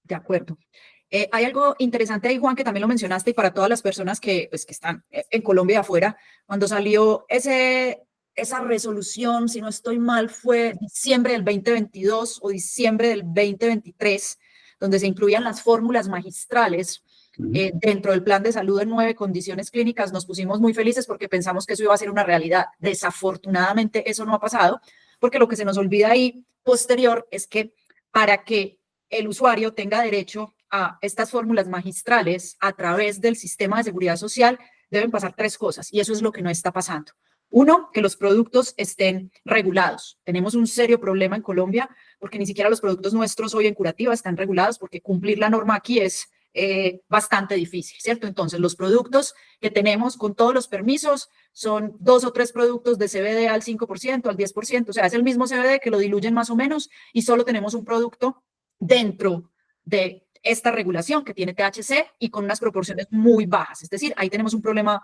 A: De acuerdo. Hay algo interesante ahí, Juan, que también lo mencionaste y para todas las personas que están en Colombia y afuera, cuando salió esa resolución, si no estoy mal, fue diciembre del 2022 o diciembre del 2023, donde se incluían las fórmulas magistrales dentro del plan de salud en 9 condiciones clínicas. Nos pusimos muy felices porque pensamos que eso iba a ser una realidad. Desafortunadamente, eso no ha pasado, porque lo que se nos olvida ahí posterior es que para que el usuario tenga derecho a estas fórmulas magistrales a través del sistema de seguridad social, deben pasar 3 cosas, y eso es lo que no está pasando. Uno, que los productos estén regulados. Tenemos un serio problema en Colombia porque ni siquiera los productos nuestros hoy en curativa están regulados, porque cumplir la norma aquí es bastante difícil, ¿cierto? Entonces, los productos que tenemos con todos los permisos son 2 o 3 productos de CBD al 5%, al 10%, o sea, es el mismo CBD que lo diluyen más o menos y solo tenemos un producto dentro de esta regulación que tiene THC y con unas proporciones muy bajas. Es decir, ahí tenemos un problema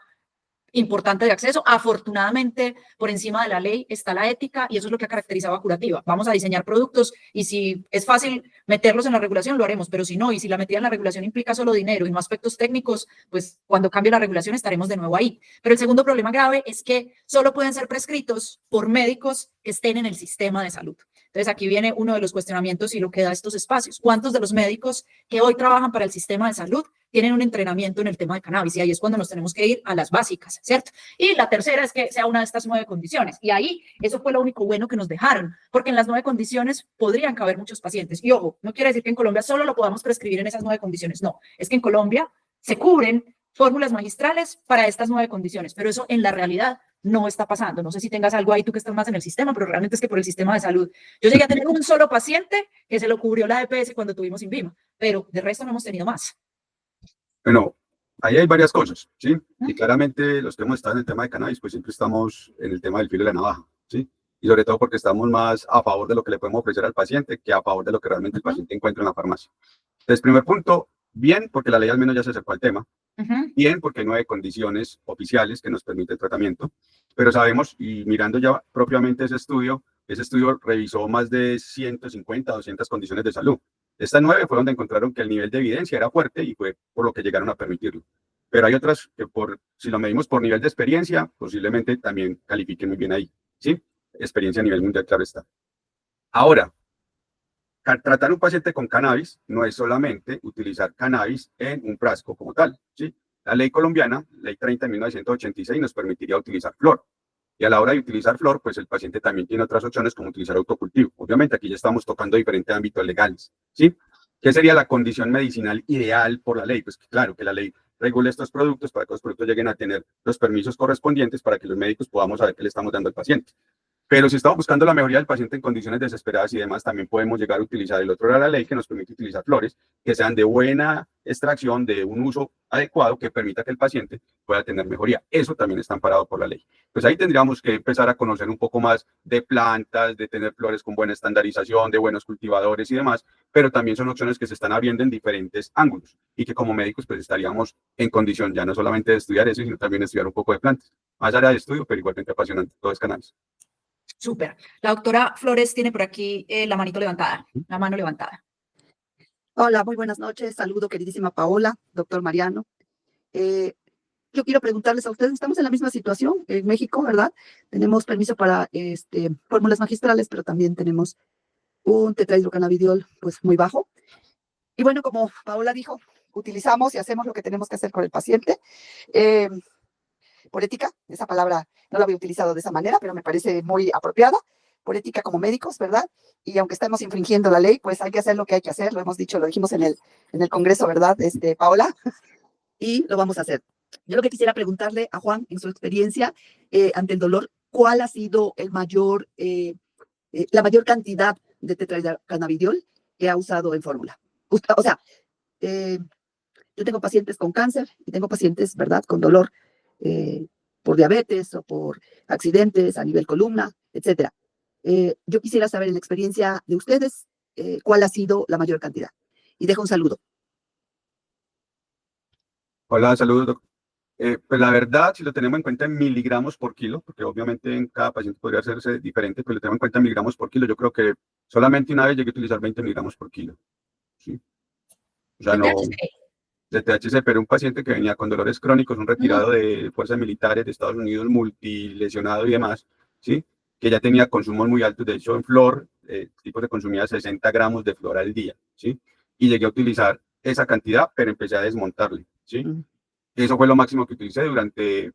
A: importante de acceso. Afortunadamente, por encima de la ley está la ética y eso es lo que ha caracterizado a Curativa. Vamos a diseñar productos y si es fácil meterlos en la regulación, lo haremos, pero si no, y si la metida en la regulación implica solo dinero y no aspectos técnicos, pues cuando cambie la regulación estaremos de nuevo ahí. Pero el segundo problema grave es que solo pueden ser prescritos por médicos que estén en el sistema de salud. Entonces, aquí viene uno de los cuestionamientos y lo que da estos espacios. ¿Cuántos de los médicos que hoy trabajan para el sistema de salud tienen un entrenamiento en el tema de cannabis? Y ahí es cuando nos tenemos que ir a las básicas, ¿cierto? Y la tercera es que sea una de estas 9 condiciones. Y ahí, eso fue lo único bueno que nos dejaron, porque en las 9 condiciones podrían caber muchos pacientes. Y ojo, no quiere decir que en Colombia solo lo podamos prescribir en esas 9 condiciones. No, es que en Colombia se cubren fórmulas magistrales para estas 9 condiciones, pero eso en la realidad no está pasando. No sé si tengas algo ahí tú que estás más en el sistema, pero realmente es que por el sistema de salud. Yo llegué a tener un solo paciente que se lo cubrió la EPS cuando tuvimos INVIMA, pero de resto no hemos tenido más.
B: Bueno, ahí hay varias cosas, ¿sí? Y claramente los que hemos estado en el tema de cannabis, pues siempre estamos en el tema del filo de la navaja, ¿sí? Y sobre todo porque estamos más a favor de lo que le podemos ofrecer al paciente que a favor de lo que realmente el paciente encuentra en la farmacia. Entonces, primer punto, bien, porque la ley al menos ya se acercó al tema. Bien, porque no hay condiciones oficiales que nos permiten el tratamiento, pero sabemos, y mirando ya propiamente ese estudio revisó más de 150, 200 condiciones de salud. Estas 9 fue donde encontraron que el nivel de evidencia era fuerte y fue por lo que llegaron a permitirlo. Pero hay otras que si lo medimos por nivel de experiencia, posiblemente también califiquen muy bien ahí, ¿sí? Experiencia a nivel mundial, claro está. Ahora, tratar un paciente con cannabis no es solamente utilizar cannabis en un frasco como tal, ¿sí? La ley colombiana, ley 30 de 1986, nos permitiría utilizar flor. Y a la hora de utilizar flor, pues el paciente también tiene otras opciones como utilizar autocultivo. Obviamente aquí ya estamos tocando diferentes ámbitos legales, ¿sí? ¿Qué sería la condición medicinal ideal por la ley? Pues claro, que la ley regule estos productos para que los productos lleguen a tener los permisos correspondientes para que los médicos podamos saber qué le estamos dando al paciente. Pero si estamos buscando la mejoría del paciente en condiciones desesperadas y demás, también podemos llegar a utilizar el otro de la ley que nos permite utilizar flores que sean de buena extracción, de un uso adecuado que permita que el paciente pueda tener mejoría. Eso también está amparado por la ley. Pues ahí tendríamos que empezar a conocer un poco más de plantas, de tener flores con buena estandarización, de buenos cultivadores y demás, pero también son opciones que se están abriendo en diferentes ángulos y que como médicos pues estaríamos en condición ya no solamente de estudiar eso, sino también de estudiar un poco de plantas. Más área de estudio, pero igualmente apasionante. Todo es cannabis.
A: Súper. La doctora Flores tiene por aquí la manito levantada, la mano levantada.
D: Hola, muy buenas noches. Saludo, queridísima Paola, doctor Mariano. Yo quiero preguntarles a ustedes, estamos en la misma situación en México, ¿verdad? Tenemos permiso para fórmulas magistrales, pero también tenemos un tetrahidrocannabidiol pues muy bajo. Y bueno, como Paola dijo, utilizamos y hacemos lo que tenemos que hacer con el paciente. Por ética, esa palabra no la había utilizado de esa manera, pero me parece muy apropiada. Por ética como médicos, ¿verdad? Y aunque estemos infringiendo la ley, pues hay que hacer lo que hay que hacer. Lo hemos dicho, lo dijimos en el Congreso, ¿verdad, Paola? Y lo vamos a hacer. Yo lo que quisiera preguntarle a Juan, en su experiencia ante el dolor, ¿cuál ha sido la mayor cantidad de tetrahidrocannabidiol que ha usado en fórmula? O sea, yo tengo pacientes con cáncer y tengo pacientes, ¿verdad?, con dolor por diabetes o por accidentes a nivel columna, etcétera. Yo quisiera saber en la experiencia de ustedes cuál ha sido la mayor cantidad. Y dejo un saludo.
B: Hola, saludos, doctor. Pues la verdad, si lo tenemos en cuenta en miligramos por kilo, porque obviamente en cada paciente podría hacerse diferente, pero lo tenemos en cuenta en miligramos por kilo, yo creo que solamente una vez llegué a utilizar 20 miligramos por kilo. ¿Sí? O sea, no de THC, pero un paciente que venía con dolores crónicos, un retirado de fuerzas militares de Estados Unidos, multilesionado y demás, ¿sí? Que ya tenía consumos muy altos, de hecho en flor, tipo de consumía 60 gramos de flor al día, ¿sí? Y llegué a utilizar esa cantidad, pero empecé a desmontarle, ¿sí? Eso fue lo máximo que utilicé durante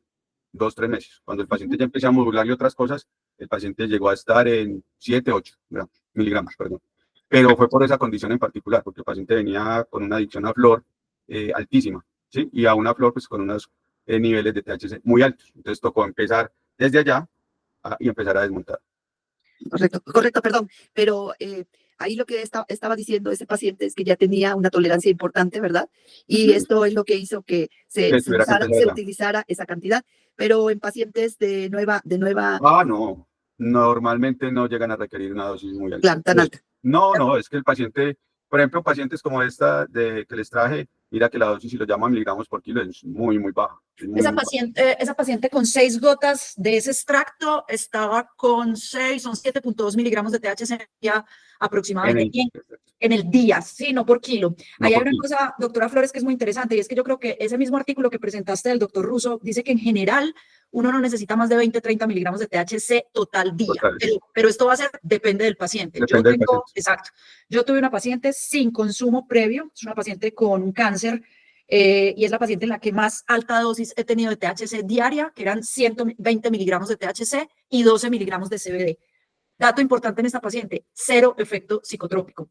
B: 2-3 meses. Cuando el paciente ya empecé a modularle otras cosas, el paciente llegó a estar en 7-8 miligramos, perdón. Pero fue por esa condición en particular, porque el paciente venía con una adicción a flor altísima, ¿sí? Y a una flor pues con unos niveles de THC muy altos. Entonces tocó empezar desde allá y empezar a desmontar.
D: Correcto, perdón. Pero ahí lo que estaba diciendo ese paciente es que ya tenía una tolerancia importante, ¿verdad? Y esto es lo que hizo que se utilizara esa cantidad. Pero en pacientes de nueva...
B: No. Normalmente no llegan a requerir una dosis muy alta.
D: Claro, tan alta.
B: No, es que el paciente, por ejemplo, pacientes como esta que les traje, mira que la dosis, si lo llaman miligramos por kilo, es muy baja.
A: Esa paciente con 6 gotas de ese extracto estaba con 7.2 miligramos de THC aproximadamente en el día, sí, no por kilo. Ahí hay una cosa, doctora Flores, que es muy interesante, y es que yo creo que ese mismo artículo que presentaste del doctor Russo dice que en general uno no necesita más de 20-30 miligramos de THC total día, pero esto va a ser, depende del paciente. Exacto. Yo tuve una paciente sin consumo previo, es una paciente con un cáncer, y es la paciente en la que más alta dosis he tenido de THC diaria, que eran 120 miligramos de THC y 12 miligramos de CBD. Dato importante en esta paciente, 0 efecto psicotrópico.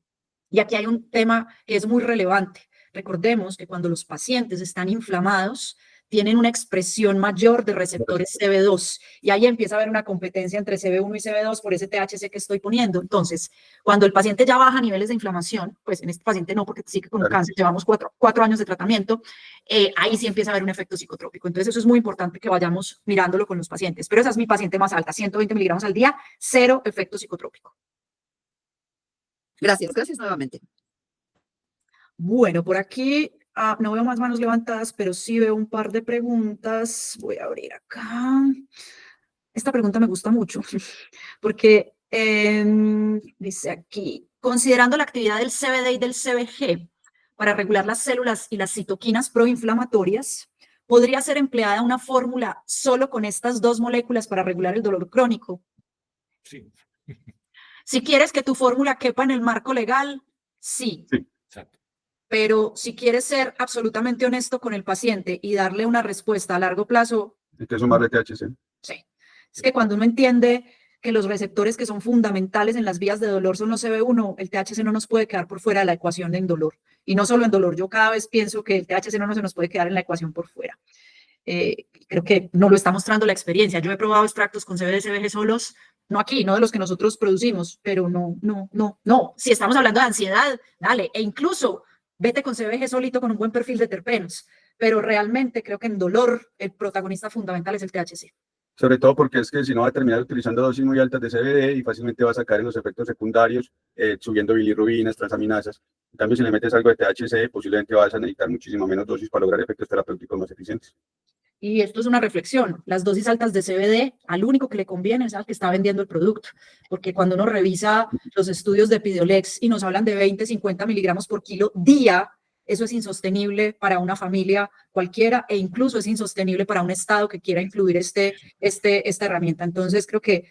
A: Y aquí hay un tema que es muy relevante. Recordemos que cuando los pacientes están inflamados, tienen una expresión mayor de receptores CB2 y ahí empieza a haber una competencia entre CB1 y CB2 por ese THC que estoy poniendo. Entonces, cuando el paciente ya baja niveles de inflamación, pues en este paciente no, porque sigue con un cáncer, llevamos 4 años de tratamiento, ahí sí empieza a haber un efecto psicotrópico. Entonces, eso es muy importante que vayamos mirándolo con los pacientes. Pero esa es mi paciente más alta, 120 miligramos al día, 0 efecto psicotrópico.
D: Gracias nuevamente.
A: Bueno, por aquí no veo más manos levantadas, pero sí veo un par de preguntas. Voy a abrir acá. Esta pregunta me gusta mucho porque dice aquí, considerando la actividad del CBD y del CBG para regular las células y las citoquinas proinflamatorias, ¿podría ser empleada una fórmula solo con estas 2 moléculas para regular el dolor crónico?
C: Sí.
A: Si quieres que tu fórmula quepa en el marco legal, sí.
C: Exacto.
A: Pero si quieres ser absolutamente honesto con el paciente y darle una respuesta a largo plazo...
B: Hay que sumarle THC.
A: Sí. Es que cuando uno entiende que los receptores que son fundamentales en las vías de dolor son los CB1, el THC no nos puede quedar por fuera de la ecuación en dolor. Y no solo en dolor, yo cada vez pienso que el THC no se nos puede quedar en la ecuación por fuera. Creo que no lo está mostrando la experiencia. Yo he probado extractos con CBD, CBG solos, no aquí, no de los que nosotros producimos, pero no. Si estamos hablando de ansiedad, dale, e incluso vete con CBG solito con un buen perfil de terpenos, pero realmente creo que en dolor el protagonista fundamental es el THC.
B: Sobre todo porque es que si no va a terminar utilizando dosis muy altas de CBD y fácilmente va a sacar en los efectos secundarios, subiendo bilirrubinas, transaminasas. En cambio, si le metes algo de THC, posiblemente vas a necesitar muchísimo menos dosis para lograr efectos terapéuticos más eficientes.
A: Y esto es una reflexión. Las dosis altas de CBD, al único que le conviene es al que está vendiendo el producto. Porque cuando uno revisa los estudios de Epidiolex y nos hablan de 20, 50 miligramos por kilo día, eso es insostenible para una familia cualquiera e incluso es insostenible para un Estado que quiera incluir esta herramienta. Entonces, creo que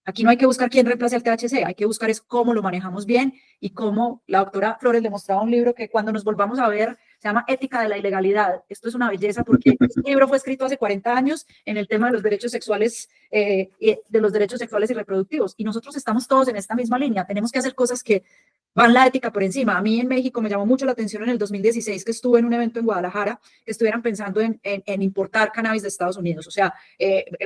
A: aquí no hay que buscar quién reemplace al THC, hay que buscar es cómo lo manejamos bien y cómo la doctora Flores le mostraba un libro que cuando nos volvamos a ver se llama Ética de la Ilegalidad. Esto es una belleza porque este libro fue escrito hace 40 años en el tema de los derechos sexuales y reproductivos y nosotros estamos todos en esta misma línea. Tenemos que hacer cosas que van la ética por encima. A mí en México me llamó mucho la atención en el 2016 que estuve en un evento en Guadalajara que estuvieran pensando en importar cannabis de Estados Unidos. O sea,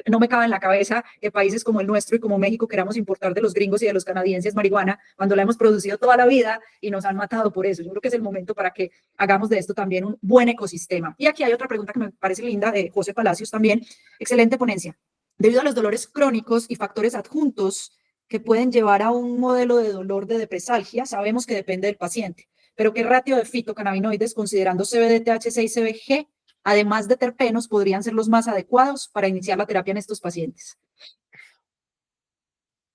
A: no me cabe en la cabeza que países como el nuestro y como México queramos importar de los gringos y de los canadienses marihuana cuando la hemos producido toda la vida y nos han matado por eso. Yo creo que es el momento para que hagamos de esto también un buen ecosistema. Y aquí hay otra pregunta que me parece linda de José Palacios también. Excelente ponencia. Debido a los dolores crónicos y factores adjuntos que pueden llevar a un modelo de dolor de depresalgia, sabemos que depende del paciente, pero ¿qué ratio de fitocannabinoides, considerando CBD, THC y CBG, además de terpenos, podrían ser los más adecuados para iniciar la terapia en estos pacientes?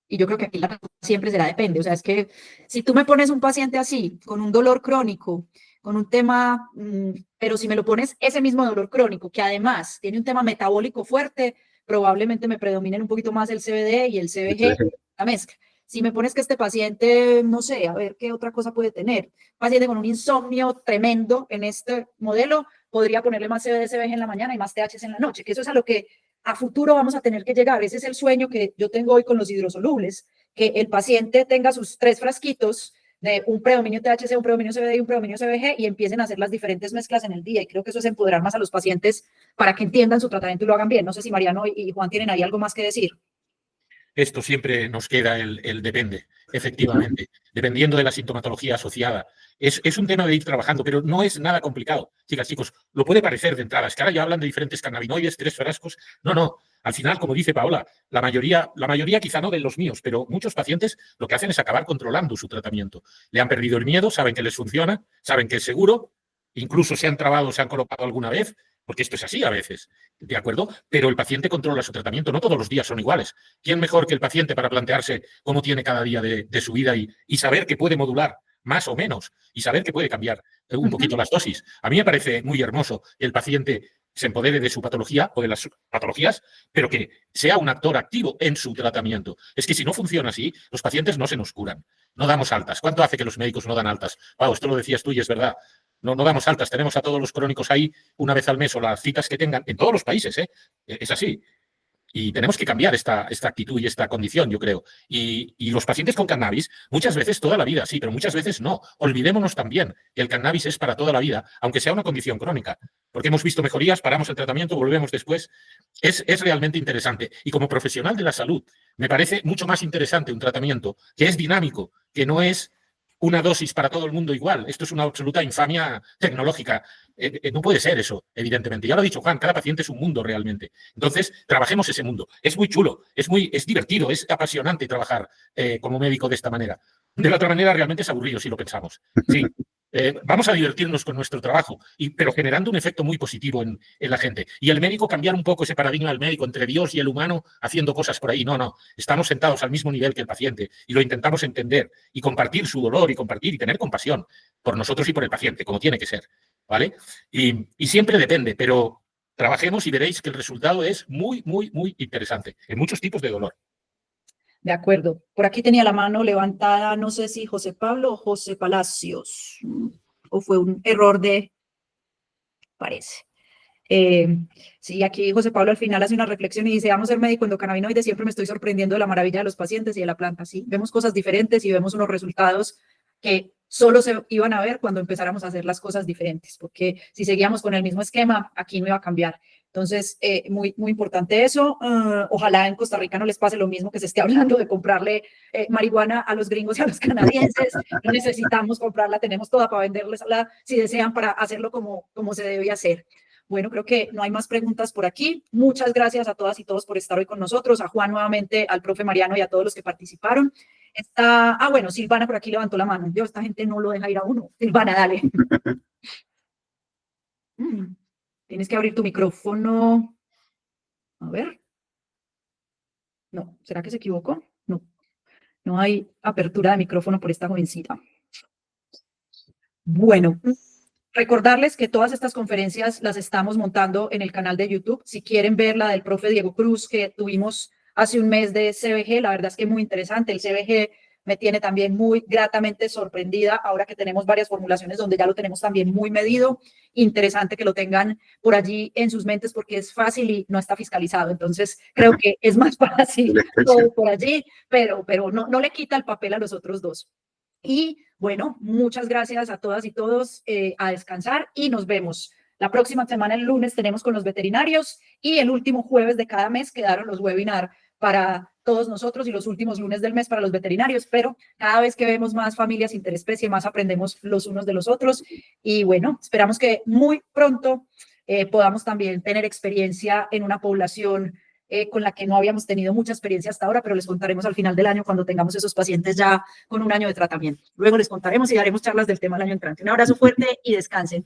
A: Y yo creo que aquí la respuesta siempre será depende. O sea, es que si tú me pones un paciente así, con un dolor crónico, con un tema, pero si me lo pones ese mismo dolor crónico, que además tiene un tema metabólico fuerte, probablemente me predominen un poquito más el CBD y el CBG, la mezcla. Si me pones que este paciente, no sé, a ver qué otra cosa puede tener. Paciente con un insomnio tremendo en este modelo, podría ponerle más CBD, CBG en la mañana y más THC en la noche, que eso es a lo que a futuro vamos a tener que llegar. Ese es el sueño que yo tengo hoy con los hidrosolubles, que el paciente tenga sus 3 frasquitos de un predominio THC, un predominio CBD y un predominio CBG y empiecen a hacer las diferentes mezclas en el día. Y creo que eso es empoderar más a los pacientes para que entiendan su tratamiento y lo hagan bien. No sé si Mariano y Juan tienen ahí algo más que decir.
C: Esto siempre nos queda el depende, efectivamente, dependiendo de la sintomatología asociada. Es un tema de ir trabajando, pero no es nada complicado. Chicas, chicos, lo puede parecer de entrada. Es que ahora ya hablan de diferentes cannabinoides, 3 frascos. No. Al final, como dice Paola, la mayoría quizá no de los míos, pero muchos pacientes lo que hacen es acabar controlando su tratamiento. Le han perdido el miedo, saben que les funciona, saben que es seguro, incluso se han trabado, se han colocado alguna vez, porque esto es así a veces, ¿de acuerdo? Pero el paciente controla su tratamiento, no todos los días son iguales. ¿Quién mejor que el paciente para plantearse cómo tiene cada día de su vida y saber que puede modular más o menos y saber que puede cambiar un poquito las dosis? A mí me parece muy hermoso el paciente se empodere de su patología o de las patologías, pero que sea un actor activo en su tratamiento. Es que si no funciona así, los pacientes no se nos curan. No damos altas. ¿Cuánto hace que los médicos no dan altas? Pau, esto lo decías tú y es verdad. No damos altas, tenemos a todos los crónicos ahí una vez al mes o las citas que tengan, en todos los países, ¿eh? Es así. Y tenemos que cambiar esta actitud y esta condición, yo creo. Y los pacientes con cannabis, muchas veces toda la vida, sí, pero muchas veces no. Olvidémonos también que el cannabis es para toda la vida, aunque sea una condición crónica. Porque hemos visto mejorías, paramos el tratamiento, volvemos después. Es realmente interesante. Y como profesional de la salud, me parece mucho más interesante un tratamiento que es dinámico, que no es una dosis para todo el mundo igual. Esto es una absoluta infamia tecnológica. No puede ser eso, evidentemente. Ya lo ha dicho Juan, cada paciente es un mundo realmente. Entonces, trabajemos ese mundo. Es muy chulo, es divertido, es apasionante trabajar como médico de esta manera. De la otra manera, realmente es aburrido si lo pensamos. Sí, vamos a divertirnos con nuestro trabajo, pero generando un efecto muy positivo en la gente. Y el médico, cambiar un poco ese paradigma del médico entre Dios y el humano haciendo cosas por ahí. No. Estamos sentados al mismo nivel que el paciente y lo intentamos entender y compartir su dolor y compartir y tener compasión por nosotros y por el paciente, como tiene que ser. ¿Vale? Y siempre depende, pero trabajemos y veréis que el resultado es muy, muy, muy interesante en muchos tipos de dolor.
A: De acuerdo. Por aquí tenía la mano levantada, no sé si José Pablo o José Palacios, o fue un error parece. Sí, aquí José Pablo al final hace una reflexión y dice, amo ser médico endocannabinoide, siempre me estoy sorprendiendo de la maravilla de los pacientes y de la planta. Sí, vemos cosas diferentes y vemos unos resultados que solo se iban a ver cuando empezáramos a hacer las cosas diferentes, porque si seguíamos con el mismo esquema, aquí no iba a cambiar. Entonces, muy importante eso. Ojalá en Costa Rica no les pase lo mismo, que se esté hablando de comprarle marihuana a los gringos y a los canadienses. No necesitamos comprarla, tenemos toda para venderles si desean, para hacerlo como se debe hacer. Bueno, creo que no hay más preguntas por aquí. Muchas gracias a todas y todos por estar hoy con nosotros, a Juan nuevamente, al profe Mariano y a todos los que participaron. Bueno, Silvana por aquí levantó la mano. Dios, esta gente no lo deja ir a uno. Silvana, dale. Tienes que abrir tu micrófono. A ver. No, ¿será que se equivocó? No, no hay apertura de micrófono por esta jovencita. Bueno, recordarles que todas estas conferencias las estamos montando en el canal de YouTube. Si quieren ver la del profe Diego Cruz que tuvimos hace un mes de CBG, la verdad es que es muy interesante. El CBG me tiene también muy gratamente sorprendida ahora que tenemos varias formulaciones donde ya lo tenemos también muy medido. Interesante que lo tengan por allí en sus mentes porque es fácil y no está fiscalizado. Entonces, creo que es más fácil todo por allí, pero no le quita el papel a los otros dos. Y bueno, muchas gracias a todas y todos, a descansar y nos vemos. La próxima semana, el lunes, tenemos con los veterinarios y el último jueves de cada mes quedaron los webinars para todos nosotros y los últimos lunes del mes para los veterinarios, pero cada vez que vemos más familias interespecie, más aprendemos los unos de los otros y bueno, esperamos que muy pronto podamos también tener experiencia en una población con la que no habíamos tenido mucha experiencia hasta ahora, pero les contaremos al final del año cuando tengamos esos pacientes ya con un año de tratamiento. Luego les contaremos y daremos charlas del tema el año entrante. Un abrazo fuerte y descansen.